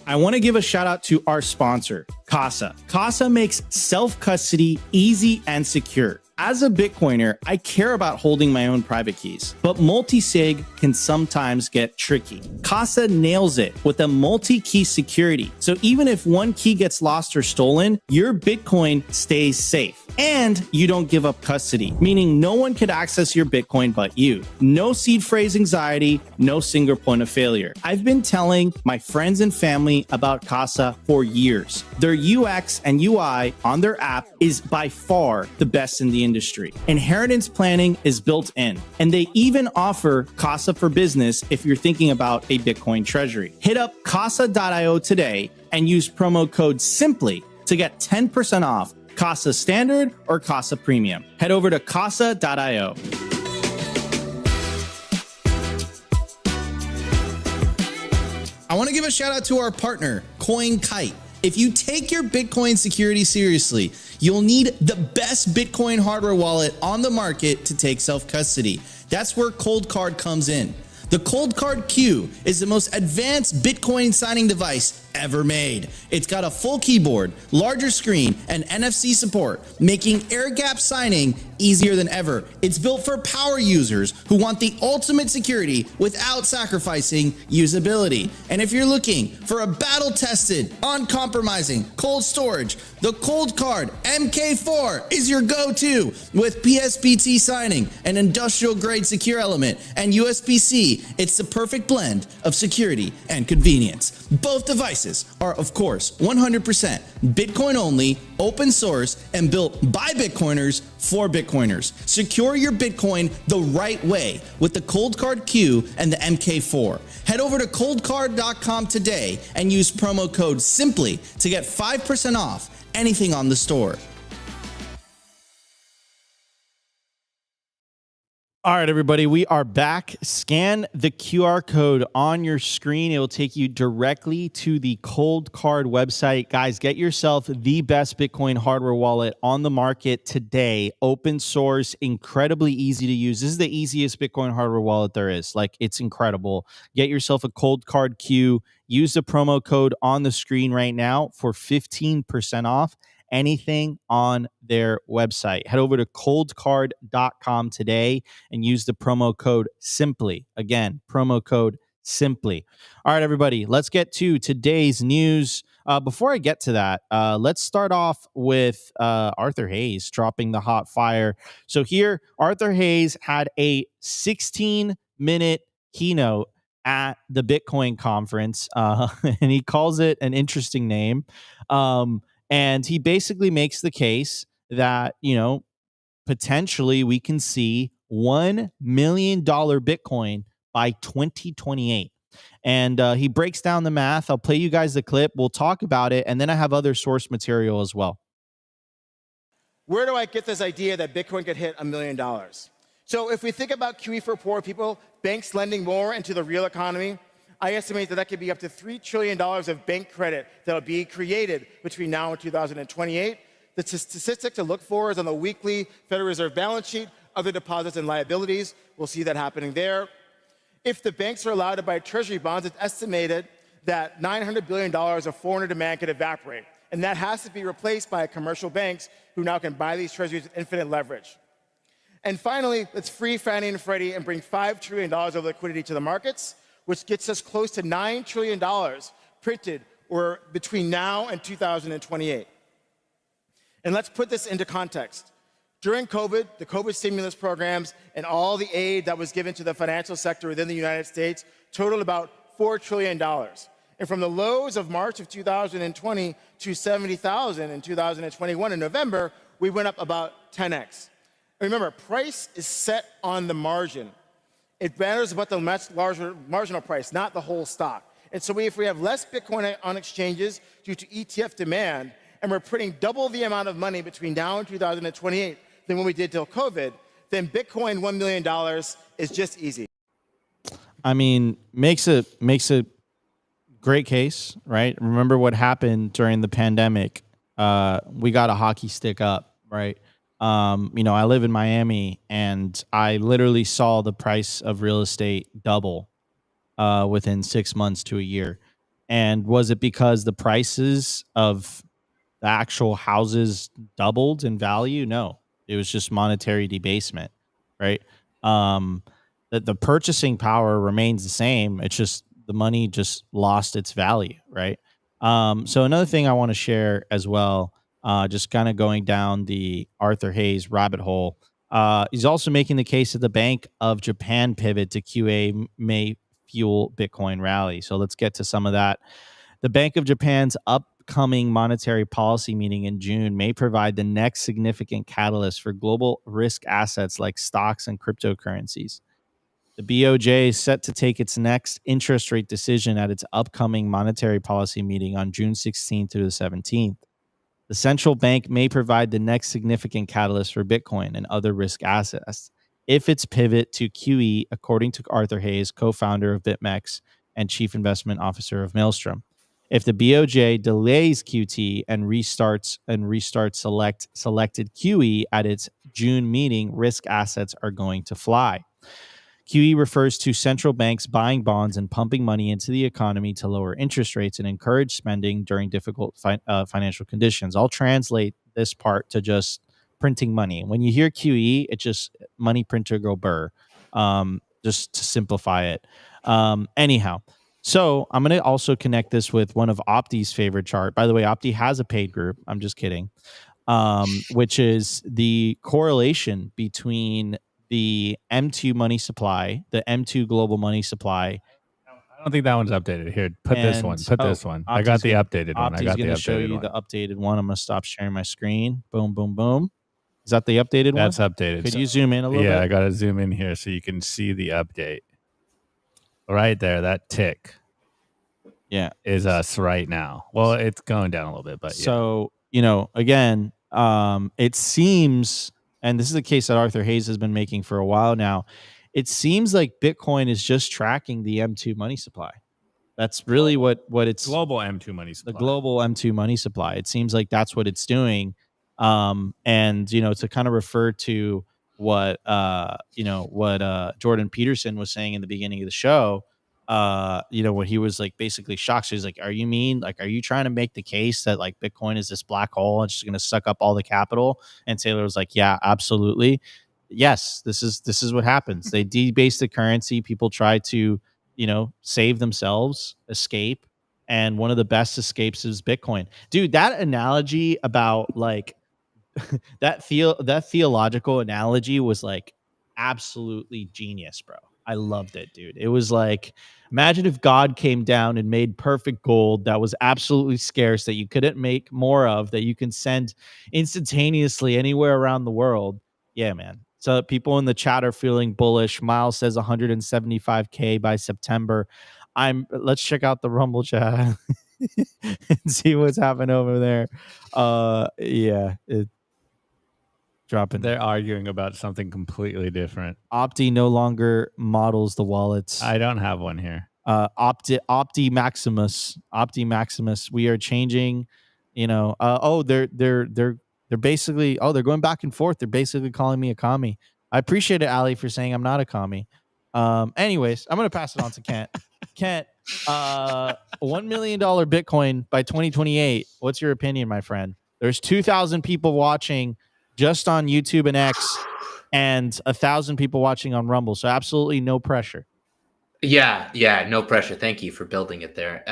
I want to give a shout out to our sponsor, Casa. Casa makes self-custody easy and secure. As a Bitcoiner, I care about holding my own private keys, but multi-sig can sometimes get tricky. Casa nails it with a multi-key security. So even if one key gets lost or stolen, your Bitcoin stays safe. And you don't give up custody, meaning no one could access your Bitcoin but you. No seed phrase anxiety, no single point of failure. I've been telling my friends and family about Casa for years. Their UX and UI on their app is by far the best in the industry. Inheritance planning is built in, and they even offer Casa for Business if you're thinking about a Bitcoin treasury. Hit up casa.io today and use promo code SIMPLY to get 10% off Casa Standard or Casa Premium. Head over to casa.io. I want to give a shout out to our partner, CoinKite. If you take your Bitcoin security seriously, you'll need the best Bitcoin hardware wallet on the market to take self-custody. That's where Cold Card comes in. The Cold Card Q is the most advanced Bitcoin signing device ever made. It's got a full keyboard, larger screen, and NFC support, making air-gap signing easier than ever. It's built for power users who want the ultimate security without sacrificing usability. And if you're looking for a battle-tested, uncompromising cold storage, the Cold Card MK4 is your go-to with PSBT signing, an industrial-grade secure element, and USB-C. It's the perfect blend of security and convenience. Both devices are, of course, 100% Bitcoin only, open source, and built by Bitcoiners for Bitcoiners. Secure your Bitcoin the right way with the Cold Card Q and the MK4. Head over to coldcard.com today and use promo code SIMPLY to get 5% off anything on the store. All right, everybody, we are back. Scan the QR code on your screen. It will take you directly to the Cold Card website. Guys, get yourself the best Bitcoin hardware wallet on the market today. Open source, incredibly easy to use. This is the easiest Bitcoin hardware wallet there is. Like, it's incredible. Get yourself a Cold Card Q. Use the promo code on the screen right now for 15% off anything on their website. Head over to coldcard.com today and use the promo code SIMPLY. Again, promo code SIMPLY. All right, everybody, let's get to today's news. Before I get to that, let's start off with Arthur Hayes dropping the hot fire. So here, Arthur Hayes had a 16-minute keynote at the Bitcoin conference, and he calls it an interesting name. And he basically makes the case that, potentially we can see $1 million Bitcoin by 2028. And he breaks down the math. I'll play you guys the clip. We'll talk about it. And then I have other source material as well. Where do I get this idea that Bitcoin could hit $1 million? So if we think about QE for poor people, banks lending more into the real economy, I estimate that could be up to $3 trillion of bank credit that will be created between now and 2028. The statistic to look for is on the weekly Federal Reserve balance sheet, other deposits and liabilities. We'll see that happening there. If the banks are allowed to buy treasury bonds, it's estimated that $900 billion of foreign demand could evaporate. And that has to be replaced by commercial banks who now can buy these treasuries with infinite leverage. And finally, let's free Fannie and Freddie and bring $5 trillion of liquidity to the markets, which gets us close to $9 trillion printed or between now and 2028. And let's put this into context. During COVID, the COVID stimulus programs and all the aid that was given to the financial sector within the United States totaled about $4 trillion. And from the lows of March of 2020 to 70,000 in 2021 in November, we went up about 10x. Remember, price is set on the margin. It matters about the much larger marginal price, not the whole stock. And so if we have less Bitcoin on exchanges due to ETF demand, and we're printing double the amount of money between now and 2028 than when we did till COVID, then Bitcoin $1 million is just easy. I mean, makes a great case, right? Remember what happened during the pandemic? We got a hockey stick up, right? You know, I live in Miami, and I literally saw the price of real estate double within 6 months to a year. And was it because the prices of the actual houses doubled in value? No, it was just monetary debasement, right? The purchasing power remains the same. It's just the money just lost its value, right? So another thing I want to share as well, just kind of going down the Arthur Hayes rabbit hole. He's also making the case that the Bank of Japan pivot to QA may fuel Bitcoin rally. So let's get to some of that. The Bank of Japan's upcoming monetary policy meeting in June may provide the next significant catalyst for global risk assets like stocks and cryptocurrencies. The BOJ is set to take its next interest rate decision at its upcoming monetary policy meeting on June 16th through the 17th. The central bank may provide the next significant catalyst for Bitcoin and other risk assets if its pivot to QE, according to Arthur Hayes, co-founder of BitMEX and chief investment officer of Maelstrom. If the BOJ delays QT and restarts selected QE at its June meeting, risk assets are going to fly. QE refers to central banks buying bonds and pumping money into the economy to lower interest rates and encourage spending during difficult financial conditions. I'll translate this part to just printing money. When you hear QE, it's just money printer go burr, just to simplify it. Anyhow, so I'm going to also connect this with one of Opti's favorite chart. By the way, Opti has a paid group. I'm just kidding. Which is the correlation between the M2 money supply, the M2 global money supply. I don't think that one's updated. Here, put this one. Put this one. I got the updated one. I got the updated one. Show you the updated one. I'm going to stop sharing my screen. Boom, boom, boom. Is that the updated one? That's updated. Could you zoom in a little bit? Yeah, I got to zoom in here so you can see the update. Right there, that tick. Yeah, is us right now. Well, it's going down a little bit, but yeah. So, you know, again, it seems, and this is a case that Arthur Hayes has been making for a while now, it seems like Bitcoin is just tracking the M2 money supply. That's really what it's global M2 money supply. The global M2 money supply. It seems like that's what it's doing. And you know, to kind of refer to what Jordan Peterson was saying in the beginning of the show, you know, when he was like basically shocked. So he's like, are you trying to make the case that like Bitcoin is this black hole and just going to suck up all the capital? And Saylor was like, yeah, absolutely. Yes, this is what happens. They debase the currency. People try to, you know, save themselves, escape. And one of the best escapes is Bitcoin. Dude, that analogy about like that theological analogy was like absolutely genius, bro. I loved it, dude. It was like, imagine if God came down and made perfect gold that was absolutely scarce, that you couldn't make more of, that you can send instantaneously anywhere around the world. Yeah, man. So people in the chat are feeling bullish. Miles says 175K by September. Let's check out the Rumble chat and see what's happening over there. Yeah, dropping. They're arguing about something completely different. Opti no longer models the wallets. I don't have one here. Opti Maximus. We are changing. You know. They're basically. Oh, they're going back and forth. They're basically calling me a commie. I appreciate it, Ali, for saying I'm not a commie. Anyways, I'm gonna pass it on to Kent. Kent, $1 million Bitcoin by 2028. What's your opinion, my friend? There's 2,000 people watching just on YouTube and X, and 1,000 people watching on Rumble. So absolutely no pressure. Yeah, no pressure. Thank you for building it there.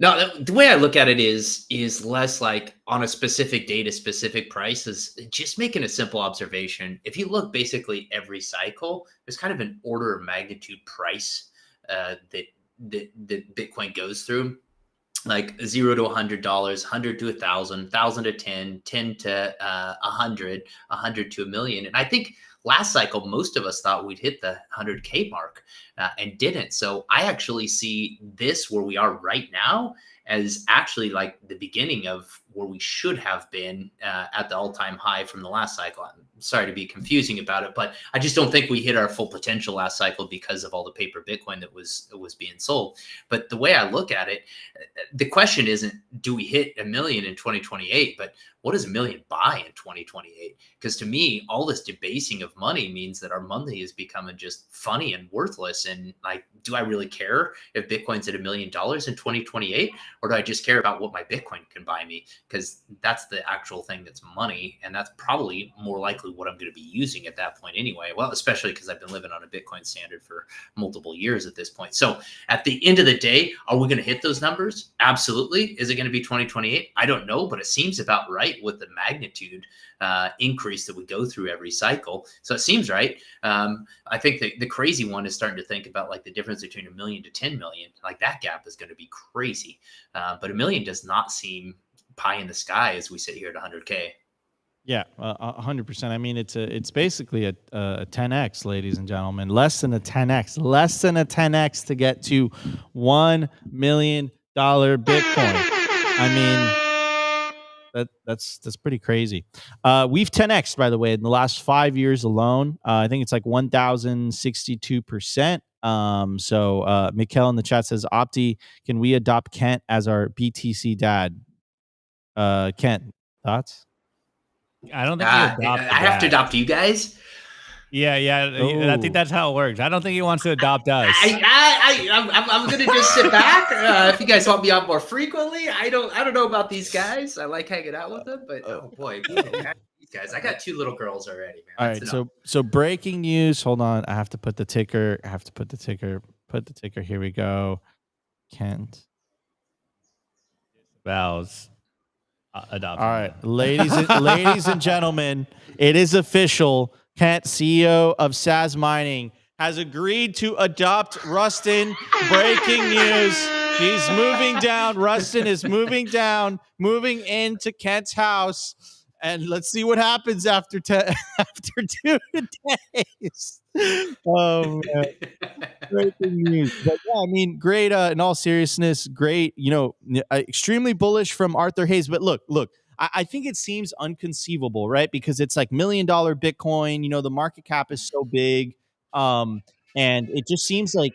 No, the way I look at it is less like on a specific date, a specific price, is just making a simple observation. If you look basically every cycle, there's kind of an order of magnitude price that Bitcoin goes through, like $0 to $100, $100 to $1,000, $1,000 to 10, 10 to 100, 100 to $1 million. And I think last cycle, most of us thought we'd hit the 100K mark and didn't. So I actually see this where we are right now as actually like the beginning of where we should have been at the all-time high from the last cycle. I'm sorry to be confusing about it, but I just don't think we hit our full potential last cycle because of all the paper Bitcoin that was being sold. But the way I look at it, the question isn't, do we hit $1 million in 2028, but what does $1 million buy in 2028? Because to me, all this debasing of money means that our money is becoming just funny and worthless. And like, do I really care if Bitcoin's at $1 million in 2028, or do I just care about what my Bitcoin can buy me? Because that's the actual thing that's money, and that's probably more likely what I'm going to be using at that point anyway. Well, especially because I've been living on a Bitcoin standard for multiple years at this point. So at the end of the day, are we going to hit those numbers? Absolutely. Is it going to be 2028? I don't know, but it seems about right with the magnitude increase that we go through every cycle. So it seems right. I think the crazy one is starting to think about like the difference between $1 million to 10 million. Like that gap is going to be crazy. But $1 million does not seem pie in the sky as we sit here at 100K. Yeah, 100%. I mean, it's basically a 10x, ladies and gentlemen, less than a 10x to get to $1 million Bitcoin. I mean, that's pretty crazy. We've 10x, by the way, in the last 5 years alone. I think it's like 1,062%. So Mikkel in the chat says, Opti, can we adopt Kent as our BTC dad? Kent, thoughts? I don't think you adopt. I have to adopt you guys. Yeah. I think that's how it works. I don't think he wants to adopt us. I'm gonna just sit back. If you guys want me on more frequently, I don't know about these guys. I like hanging out with them, but oh boy, these guys. I got 2 little girls already, man. All right, so breaking news. Hold on, I have to put the ticker. Put the ticker. Here we go. Kent vows. Adoption. All right, ladies and gentlemen, it is official. Kent, CEO of Saz Mining, has agreed to adopt Rustin. Breaking news. He's moving down. Rustin is moving down, moving into Kent's house. And let's see what happens after 2 days. Oh, man. Breaking news. But yeah, I mean, great. In all seriousness, great. Extremely bullish from Arthur Hayes. But look. I think it seems unconceivable, right? Because it's like $1 million Bitcoin. The market cap is so big, and it just seems like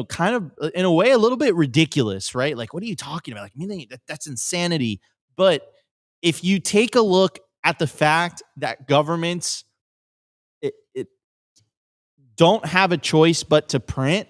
kind of in a way a little bit ridiculous, right? Like, what are you talking about? Like, $1 million? That's insanity. But if you take a look at the fact that governments it don't have a choice but to print,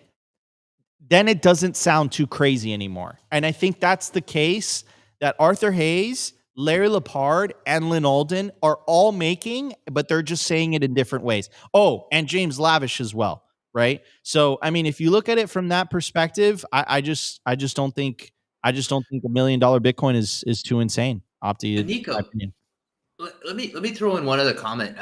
then it doesn't sound too crazy anymore. And I think that's the case that Arthur Hayes, Larry Lepard, and Lynn Alden are all making, but they're just saying it in different ways. Oh, and James Lavish as well, right? So, I mean, if you look at it from that perspective, I just don't think $1 million Bitcoin is too insane. Opti, Nico, let me throw in one other comment.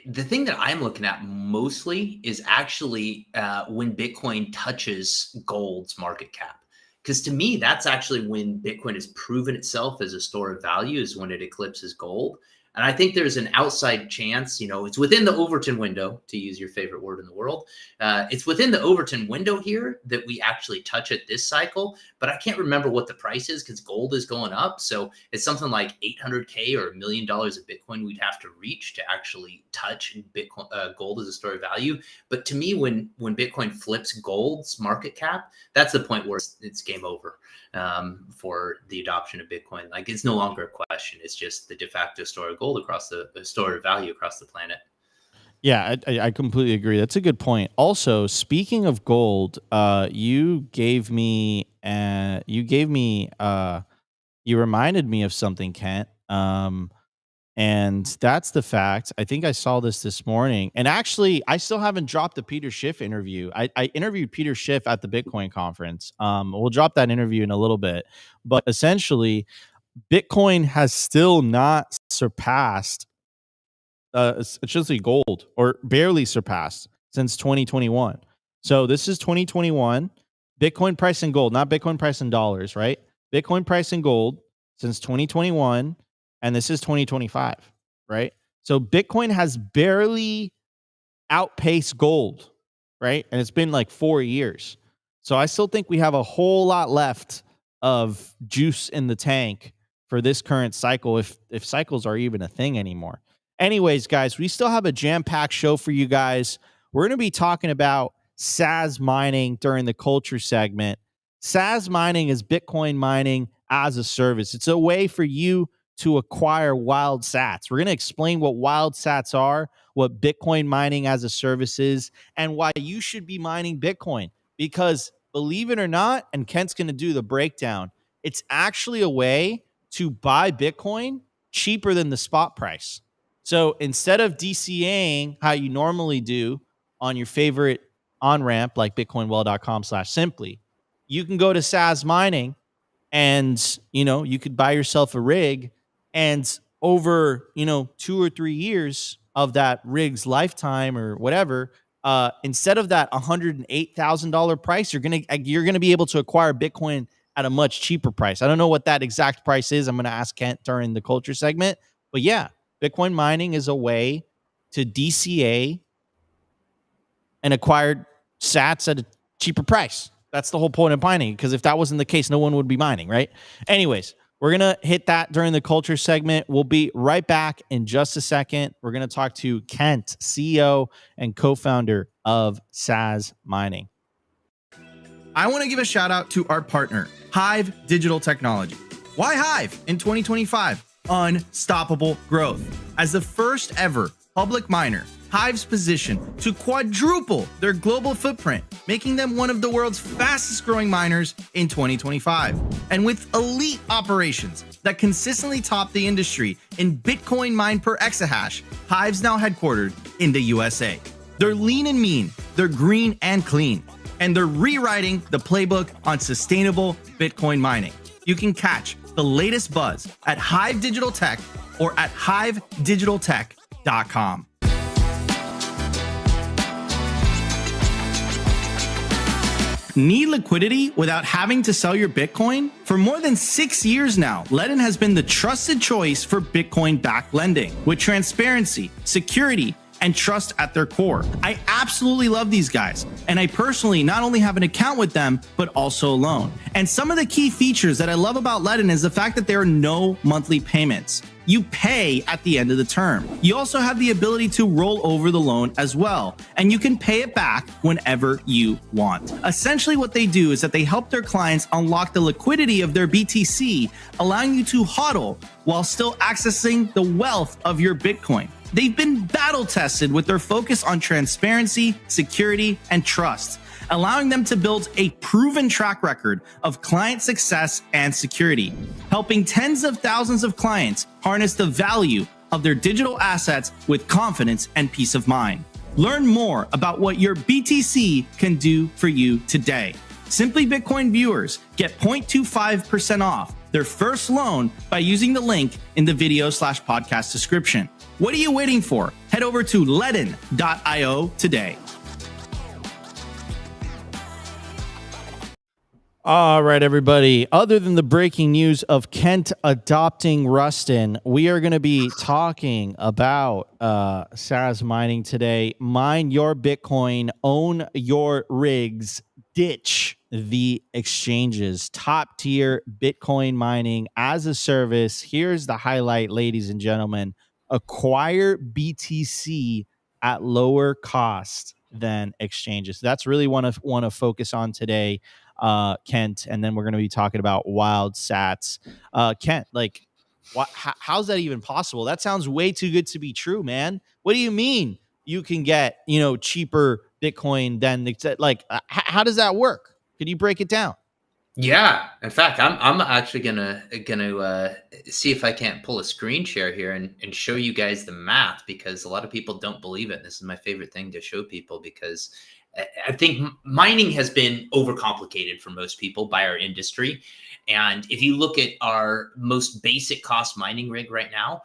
The thing that I'm looking at mostly is actually when Bitcoin touches gold's market cap. Because to me, that's actually when Bitcoin has proven itself as a store of value, is when it eclipses gold. And I think there's an outside chance, it's within the Overton window, to use your favorite word in the world. It's within the Overton window here that we actually touch it this cycle, but I can't remember what the price is because gold is going up. So it's something like 800K or $1 million of Bitcoin we'd have to reach to actually touch Bitcoin, gold as a store of value. But to me, when Bitcoin flips gold's market cap, that's the point where it's game over for the adoption of Bitcoin. Like, it's no longer a question. It's just the de facto store of gold across the store of value across the planet. Yeah, I completely agree. That's a good point. Also, speaking of gold, you reminded me of something, Kent. And that's the fact. I think I saw this morning. And actually, I still haven't dropped the Peter Schiff interview. I interviewed Peter Schiff at the Bitcoin conference. We'll drop that interview in a little bit. But essentially, Bitcoin has still not surpassed essentially gold, or barely surpassed, since 2021. So this is 2021. Bitcoin price in gold, not Bitcoin price in dollars, right? Bitcoin price in gold since 2021. And this is 2025, right? So Bitcoin has barely outpaced gold, right? And it's been like 4 years. So I still think we have a whole lot left of juice in the tank for this current cycle, if cycles are even a thing anymore. Anyways, guys, we still have a jam-packed show for you guys. We're going to be talking about Saz mining during the culture segment. Saz mining is Bitcoin mining as a service. It's a way for you to acquire wild sats. We're going to explain what wild sats are, what Bitcoin mining as a service is, and why you should be mining Bitcoin. Because believe it or not, and Kent's going to do the breakdown, it's actually a way to buy Bitcoin cheaper than the spot price. So instead of DCAing how you normally do on your favorite on-ramp like bitcoinwell.com/simply, you can go to Saz mining and, you could buy yourself a rig, and over, 2 or 3 years of that rig's lifetime or whatever, instead of that $108,000 price, you're gonna be able to acquire Bitcoin at a much cheaper price. I don't know what that exact price is. I'm gonna ask Kent during the culture segment, but yeah, Bitcoin mining is a way to DCA and acquire sats at a cheaper price. That's the whole point of mining, because if that wasn't the case, no one would be mining, right? Anyways, we're going to hit that during the culture segment. We'll be right back in just a second. We're going to talk to Kent, CEO and co-founder of Saz Mining. I want to give a shout out to our partner, HIVE Digital Technology. Why HIVE in 2025? Unstoppable growth. As the first ever public miner, HIVE's position to quadruple their global footprint, making them one of the world's fastest growing miners in 2025. And with elite operations that consistently top the industry in Bitcoin mined per exahash, HIVE's now headquartered in the USA. They're lean and mean, they're green and clean, and they're rewriting the playbook on sustainable Bitcoin mining. You can catch the latest buzz at HIVE Digital Tech or at hivedigitaltech.com. Need liquidity without having to sell your Bitcoin? For more than 6 years now, Ledin has been the trusted choice for Bitcoin-backed lending, with transparency, security, and trust at their core. I absolutely love these guys, and I personally not only have an account with them, but also a loan. And some of the key features that I love about Ledin is the fact that there are no monthly payments. You pay at the end of the term. You also have the ability to roll over the loan as well, and you can pay it back whenever you want. Essentially what they do is that they help their clients unlock the liquidity of their BTC, allowing you to hodl while still accessing the wealth of your Bitcoin. They've been battle tested with their focus on transparency, security, and trust, allowing them to build a proven track record of client success and security, helping tens of thousands of clients harness the value of their digital assets with confidence and peace of mind. Learn more about what your BTC can do for you today. Simply Bitcoin viewers get 0.25% off their first loan by using the link in the video/podcast description. What are you waiting for? Head over to ledin.io today. All right, everybody. Other than the breaking news of Kent adopting Rustin, we are going to be talking about Saz mining today. Mine your Bitcoin, own your rigs, ditch the exchanges. Top tier Bitcoin mining as a service. Here's the highlight, ladies and gentlemen. Acquire BTC at lower cost than exchanges. That's really want to focus on today, Kent, and then we're going to be talking about wild sats. Kent, like, how's that even possible? That sounds way too good to be true, man. What do you mean you can get cheaper Bitcoin than how does that work? Could you break it down? Yeah, in fact, I'm actually gonna see if I can't pull a screen share here and show you guys the math, because a lot of people don't believe it. This is my favorite thing to show people, because I think mining has been overcomplicated for most people by our industry. And if you look at our most basic cost mining rig right now,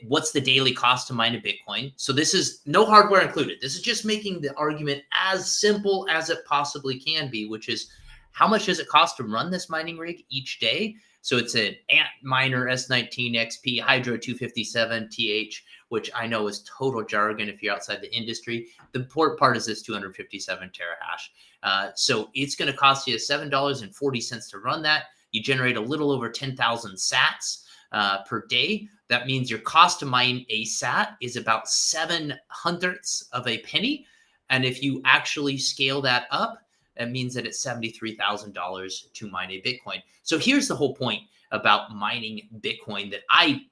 what's the daily cost to mine a Bitcoin? So this is no hardware included. This is just making the argument as simple as it possibly can be, which is, how much does it cost to run this mining rig each day? So it's an Antminer S19 XP Hydro 257 TH, which I know is total jargon if you're outside the industry. The important part is this 257 terahash. So it's going to cost you $7.40 to run that. You generate a little over 10,000 sats per day. That means your cost to mine a sat is about 7/100ths of a penny. And if you actually scale that up, that means that it's $73,000 to mine a Bitcoin. So here's the whole point about mining Bitcoin that I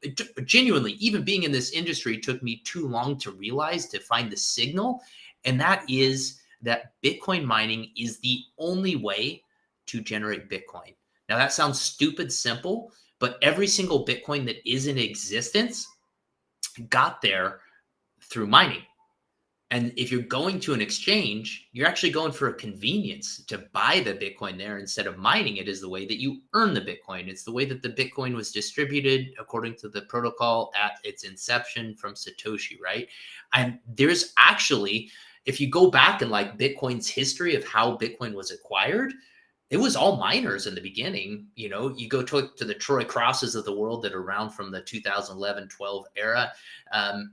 genuinely, even being in this industry, took me too long to realize, to find the signal. And that is that Bitcoin mining is the only way to generate Bitcoin. Now that sounds stupid simple, but every single Bitcoin that is in existence got there through mining. And if you're going to an exchange, you're actually going for a convenience to buy the Bitcoin there instead of mining it. Is the way that you earn the Bitcoin. It's the way that the Bitcoin was distributed according to the protocol at its inception from Satoshi, right? And there's actually, if you go back in like Bitcoin's history of how Bitcoin was acquired, it was all miners in the beginning. You know, you go to the Troy Crosses of the world that are around from the 2011-12 era.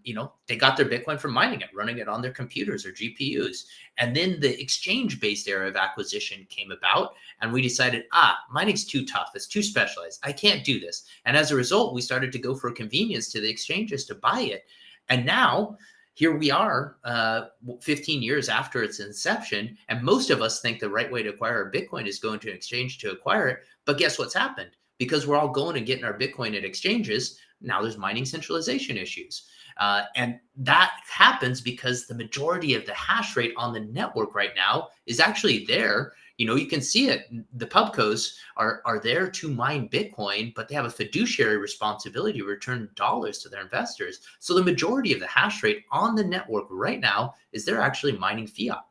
You know, they got their Bitcoin from mining it, running it on their computers or GPUs. And then the exchange-based era of acquisition came about, and we decided, mining's too tough. It's too specialized. I can't do this. And as a result, we started to go for convenience to the exchanges to buy it. And now, here we are 15 years after its inception, and most of us think the right way to acquire a Bitcoin is going to an exchange to acquire it. But guess what's happened? Because we're all going and getting our Bitcoin at exchanges, now there's mining centralization issues. And that happens because the majority of the hash rate on the network right now is actually there. You know, you can see it. The pubcos are there to mine Bitcoin, but they have a fiduciary responsibility to return dollars to their investors. So the majority of the hash rate on the network right now is they're actually mining fiat.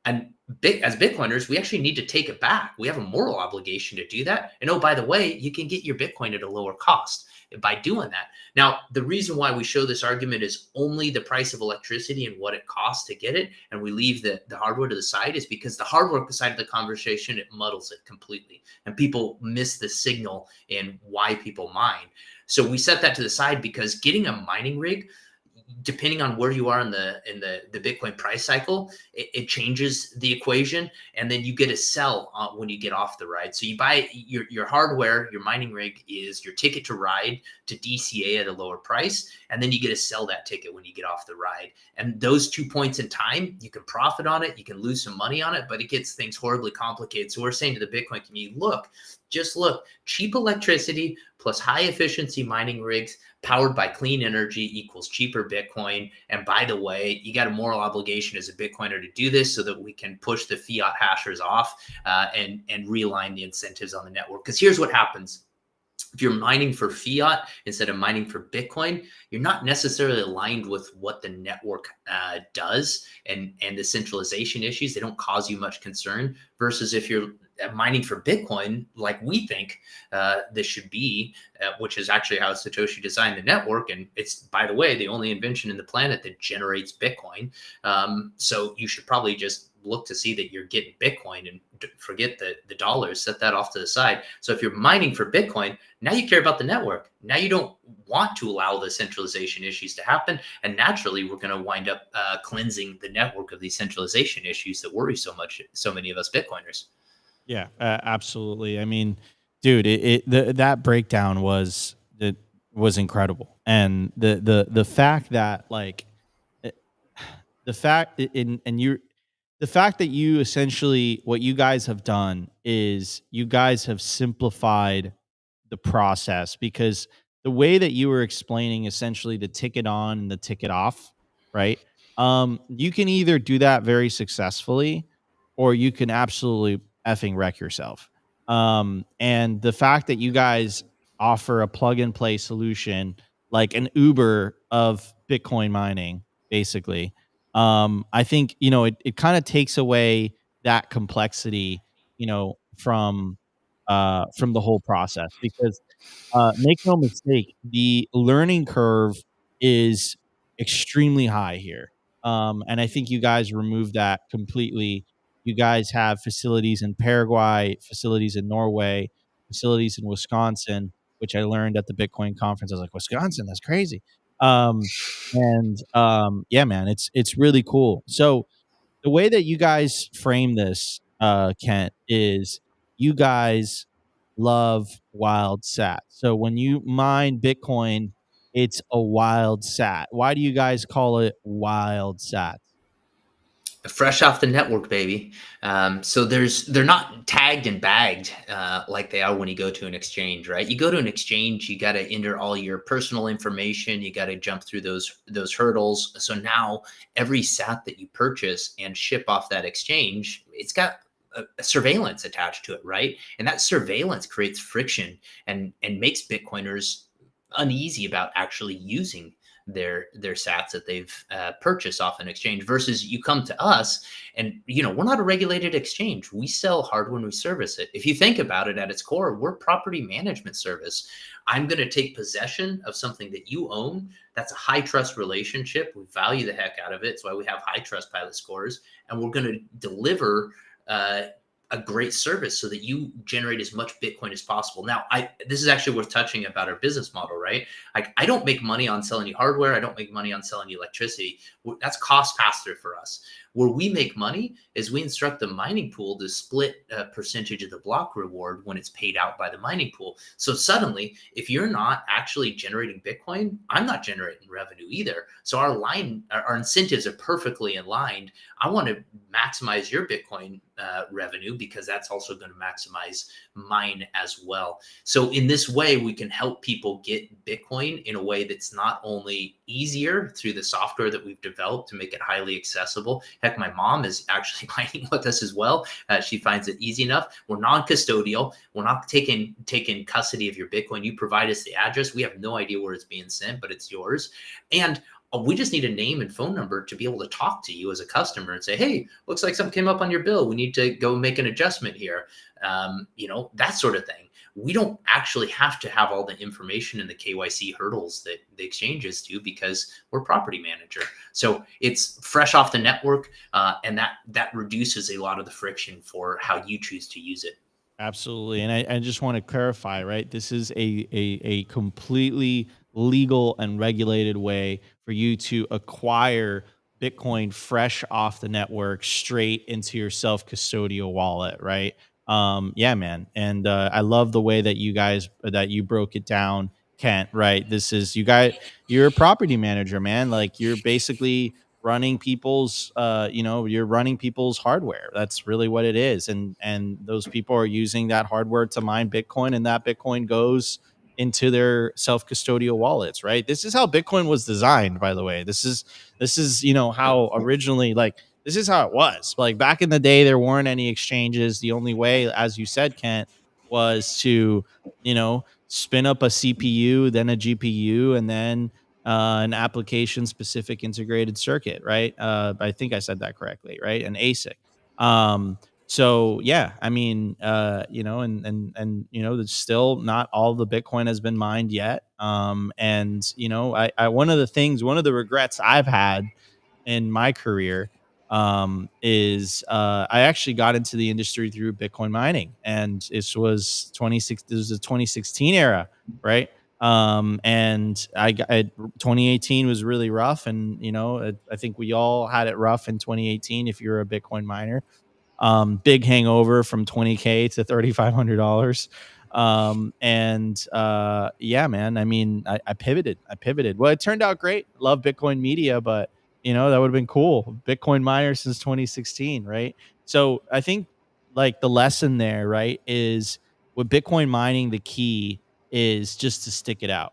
And as Bitcoiners, we actually need to take it back. We have a moral obligation to do that. And oh, by the way, you can get your Bitcoin at a lower cost by doing that. Now, the reason why we show this argument is only the price of electricity and what it costs to get it, and we leave the hardware to the side, is because the hardware side of the conversation, it muddles it completely. And people miss the signal in why people mine. So we set that to the side because getting a mining rig, depending on where you are in the Bitcoin price cycle, it changes the equation, and then you get a sell when you get off the ride. So you buy your hardware, your mining rig is your ticket to ride to DCA at a lower price, and then you get to sell that ticket when you get off the ride. And those 2 points in time, you can profit on it, you can lose some money on it, but it gets things horribly complicated. So we're saying to the Bitcoin community, just look, cheap electricity plus high efficiency mining rigs powered by clean energy equals cheaper Bitcoin. And by the way, you got a moral obligation as a Bitcoiner to do this so that we can push the fiat hashers off and realign the incentives on the network. Because here's what happens. If you're mining for fiat instead of mining for Bitcoin, you're not necessarily aligned with what the network does and the centralization issues. They don't cause you much concern versus if you're mining for Bitcoin, like we think this should be, which is actually how Satoshi designed the network. And it's, by the way, the only invention in the planet that generates Bitcoin. So you should probably just look to see that you're getting Bitcoin and forget the dollars, set that off to the side. So if you're mining for Bitcoin, now you care about the network. Now you don't want to allow the centralization issues to happen. And naturally, we're going to wind up cleansing the network of these centralization issues that worry so many of us Bitcoiners. Yeah, absolutely. I mean, dude, that breakdown was incredible, and the fact that the fact that you essentially, what you guys have done is you guys have simplified the process, because the way that you were explaining essentially the ticket on and the ticket off, right? You can either do that very successfully, or you can absolutely effing wreck yourself. And the fact that you guys offer a plug and play solution, like an Uber of Bitcoin mining, basically, I think, it kind of takes away that complexity, from the whole process, because make no mistake, the learning curve is extremely high here. And I think you guys remove that completely. You guys have facilities in Paraguay, facilities in Norway, facilities in Wisconsin, which I learned at the Bitcoin conference. I was like, Wisconsin, that's crazy. Yeah, man, it's really cool. So the way that you guys frame this, Kent, is you guys love wild sat. So when you mine Bitcoin, it's a wild sat. Why do you guys call it wild sat? Fresh off the network, baby. So they're not tagged and bagged like they are when you go to an exchange, right? You go to an exchange, you got to enter all your personal information, you got to jump through those hurdles. So now every sat that you purchase and ship off that exchange, it's got a surveillance attached to it, right? And that surveillance creates friction and makes Bitcoiners uneasy about actually using their sats that they've purchased off an exchange, versus you come to us and we're not a regulated exchange. We sell hardware and we service it. If you think about it, at its core, we're property management service. I'm going to take possession of something that you own. That's a high trust relationship. We value the heck out of it. It's why we have high trust pilot scores, and we're going to deliver a great service so that you generate as much Bitcoin as possible. Now, this is actually worth touching about our business model, right? Like, I don't make money on selling you hardware. I don't make money on selling you electricity. That's cost pass through for us. Where we make money is we instruct the mining pool to split a percentage of the block reward when it's paid out by the mining pool. So suddenly, if you're not actually generating Bitcoin, I'm not generating revenue either. So our incentives are perfectly aligned. I want to maximize your Bitcoin revenue, because that's also going to maximize mine as well. So in this way, we can help people get Bitcoin in a way that's not only easier through the software that we've developed to make it highly accessible. Heck, my mom is actually mining with us as well. She finds it easy enough. We're non-custodial. We're not taking custody of your Bitcoin. You provide us the address. We have no idea where it's being sent, but it's yours. And we just need a name and phone number to be able to talk to you as a customer and say, hey, looks like something came up on your bill. We need to go make an adjustment here. That sort of thing. We don't actually have to have all the information and the KYC hurdles that the exchanges do, because we're property manager. So it's fresh off the network, and that reduces a lot of the friction for how you choose to use it. Absolutely. And I just want to clarify, right? This is a completely legal and regulated way for you to acquire Bitcoin fresh off the network straight into your self-custodial wallet, right? Yeah, man. And I love the way that you broke it down, Kent, right? You're a property manager, man. Like, you're basically running people's you're running people's hardware. That's really what it is. And those people are using that hardware to mine Bitcoin, and that Bitcoin goes into their self-custodial wallets, right? This is how Bitcoin was designed, by the way. This is how originally, like, this is how it was. Like, back in the day, there weren't any exchanges. The only way, as you said, Kent, was to spin up a CPU, then a GPU, and then an application specific integrated circuit, right? I think I said that correctly, right? An ASIC. So yeah, I mean, there's still not all the Bitcoin has been mined yet. And one of the regrets I've had in my career is I actually got into the industry through Bitcoin mining, and this was the 2016 era, right? And 2018 was really rough, and I think we all had it rough in 2018 if you're a Bitcoin miner. Big hangover from $20K to $3,500. Yeah, man, I mean, I pivoted. Well, it turned out great. Love Bitcoin media, but that would have been cool. Bitcoin miner since 2016, right? So I think, like, the lesson there, right, is with Bitcoin mining, the key is just to stick it out.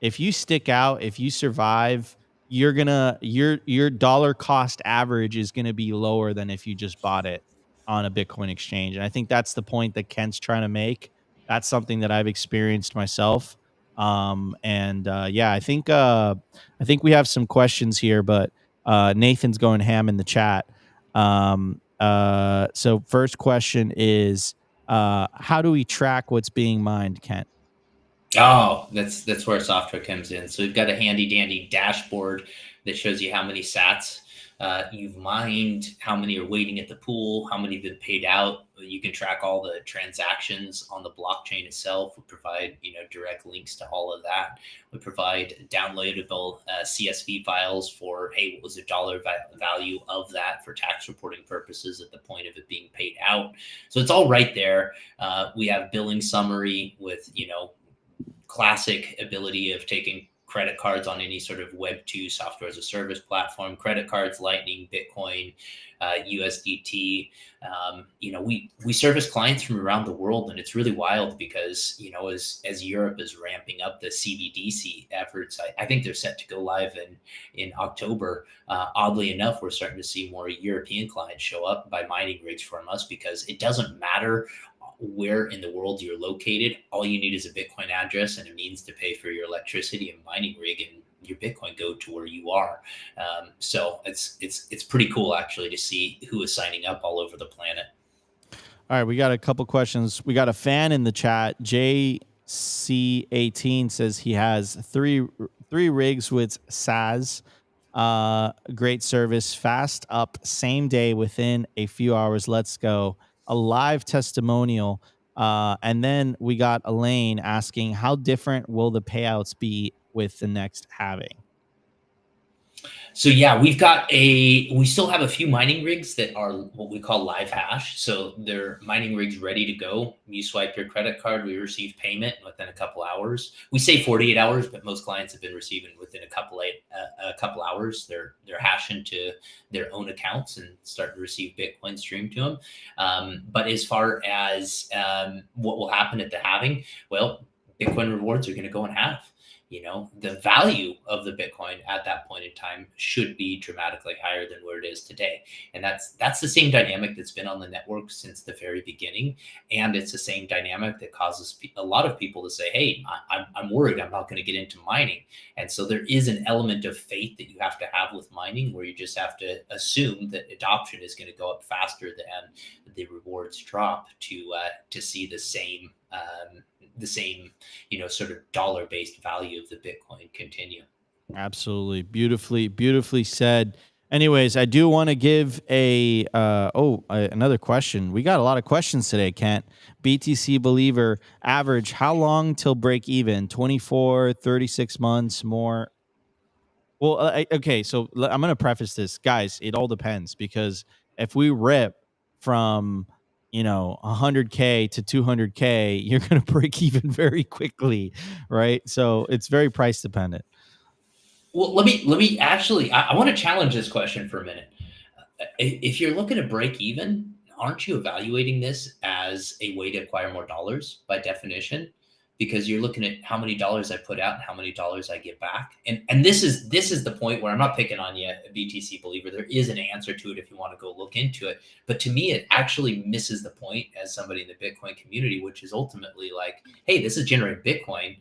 If you stick out, if you survive, your dollar cost average is gonna be lower than if you just bought it on a Bitcoin exchange. And I think that's the point that Kent's trying to make. That's something that I've experienced myself. Yeah, I think we have some questions here, but Nathan's going ham in the chat. So first question is, how do we track what's being mined, Kent? Oh, that's where software comes in. So we've got a handy dandy dashboard that shows you how many sats you've mined, how many are waiting at the pool, how many have been paid out. You can track all the transactions on the blockchain itself. We provide direct links to all of that. We provide downloadable CSV files for, hey, what was the dollar value of that for tax reporting purposes at the point of it being paid out. So it's all right there. We have billing summary with classic ability of taking credit cards on any sort of Web 2 software as a service platform, credit cards, Lightning, Bitcoin, USDT. We service clients from around the world, and it's really wild because, as Europe is ramping up the CBDC efforts, I think they're set to go live in October. Oddly enough, we're starting to see more European clients show up by mining rigs from us because it doesn't matter where in the world you're located. All you need is a Bitcoin address and a means to pay for your electricity and mining rig, and your Bitcoin go to where you are. So it's pretty cool actually to see who is signing up all over the planet. All right, we got a couple questions. We got a fan in the chat. JC18 says he has three rigs with SAS. Great service, fast up, same day within a few hours. Let's go. A live testimonial. And then we got Elaine asking, how different will the payouts be with the next halving? So yeah, we still have a few mining rigs that are what we call live hash. So they're mining rigs ready to go. You swipe your credit card, we receive payment within a couple hours. We say 48 hours, but most clients have been receiving within a couple hours. They're hashing to their own accounts and starting to receive Bitcoin streamed to them. But as far as what will happen at the halving, well, Bitcoin rewards are going to go in half. The value of the Bitcoin at that point in time should be dramatically higher than where it is today. And that's the same dynamic that's been on the network since the very beginning. And it's the same dynamic that causes a lot of people to say, hey, I'm worried I'm not going to get into mining. And so there is an element of faith that you have to have with mining, where you just have to assume that adoption is going to go up faster than the rewards drop to see the same sort of dollar-based value of the Bitcoin continue. Absolutely. Beautifully said. Anyways, I do want to give another question. We got a lot of questions today, Kent. BTC Believer, average, how long till break even? 24, 36 months, more? Well, okay, so I'm going to preface this. Guys, it all depends, because if we rip from 100K to 200K, you're going to break even very quickly, right? So it's very price dependent. Well, let me actually, I want to challenge this question for a minute. If you're looking to break even, aren't you evaluating this as a way to acquire more dollars by definition? Because you're looking at how many dollars I put out and how many dollars I get back. And this is the point where I'm not picking on you, a BTC believer. There is an answer to it if you want to go look into it. But to me, it actually misses the point as somebody in the Bitcoin community, which is ultimately like, hey, this is generating Bitcoin.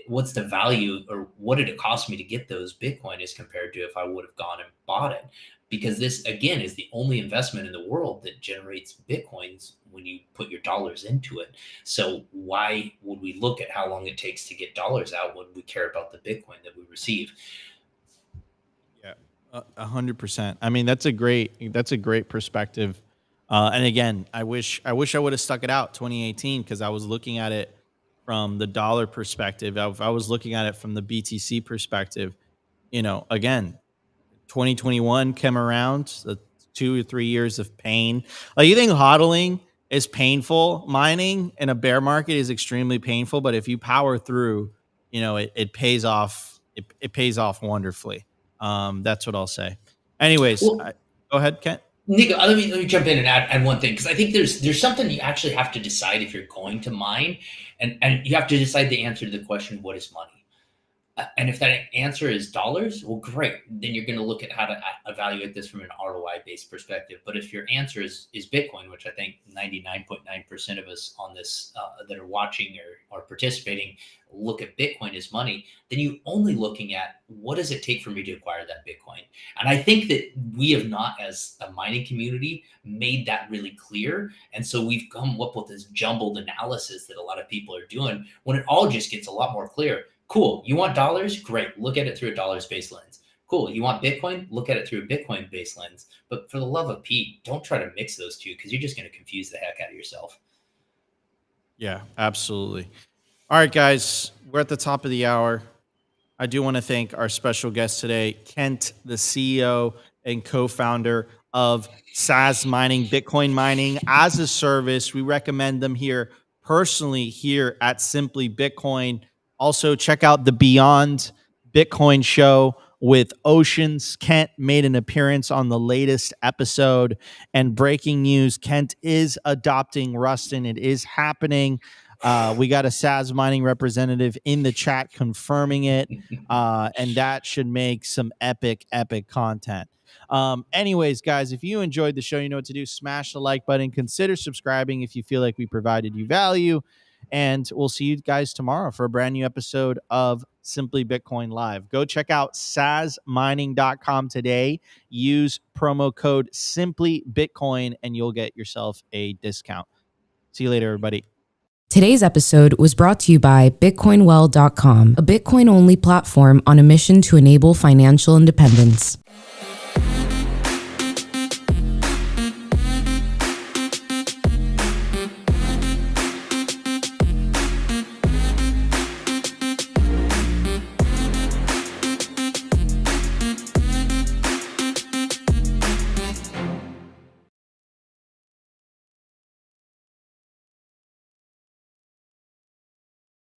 What's the value, or what did it cost me to get those Bitcoin as compared to if I would have gone and bought it? Because this, again, is the only investment in the world that generates Bitcoins when you put your dollars into it. So why would we look at how long it takes to get dollars out when we care about the Bitcoin that we receive? Yeah, 100%. I mean, that's a great perspective. And again, I wish I would have stuck it out 2018, because I was looking at it from the dollar perspective. I was looking at it from the BTC perspective. Again, 2021 came around, 2 or 3 years of pain. Like, you think hodling is painful? Mining in a bear market is extremely painful, but if you power through, it pays off. It pays off wonderfully. That's what I'll say. Anyways, well, go ahead, Kent. Nico, let me jump in and add one thing, because I think there's something you actually have to decide if you're going to mine, and you have to decide the answer to the question, what is money? And if that answer is dollars, well, great. Then you're going to look at how to evaluate this from an ROI based perspective. But if your answer is Bitcoin, which I think 99.9% of us on this that are watching or participating look at Bitcoin as money, then you're only looking at what does it take for me to acquire that Bitcoin. And I think that we have not, as a mining community, made that really clear. And so we've come up with this jumbled analysis that a lot of people are doing when it all just gets a lot more clear. Cool. You want dollars? Great. Look at it through a dollars-based lens. Cool. You want Bitcoin? Look at it through a Bitcoin-based lens. But for the love of Pete, don't try to mix those two because you're just going to confuse the heck out of yourself. Yeah, absolutely. All right, guys, we're at the top of the hour. I do want to thank our special guest today, Kent, the CEO and co-founder of Saz Mining, Bitcoin mining as a service. We recommend them here personally here at Simply Bitcoin. Also, check out the Beyond Bitcoin show with Oceans. Kent made an appearance on the latest episode. And breaking news, Kent is adopting Rustin. It is happening. We got a Saz Mining representative in the chat confirming it. And that should make some epic content. Anyways, guys, if you enjoyed the show, you know what to do. Smash the like button. Consider subscribing if you feel like we provided you value. And we'll see you guys tomorrow for a brand new episode of Simply Bitcoin Live. Go check out sazmining.com today. Use promo code Simply Bitcoin and you'll get yourself a discount. See you later, everybody. Today's episode was brought to you by BitcoinWell.com, a Bitcoin-only platform on a mission to enable financial independence.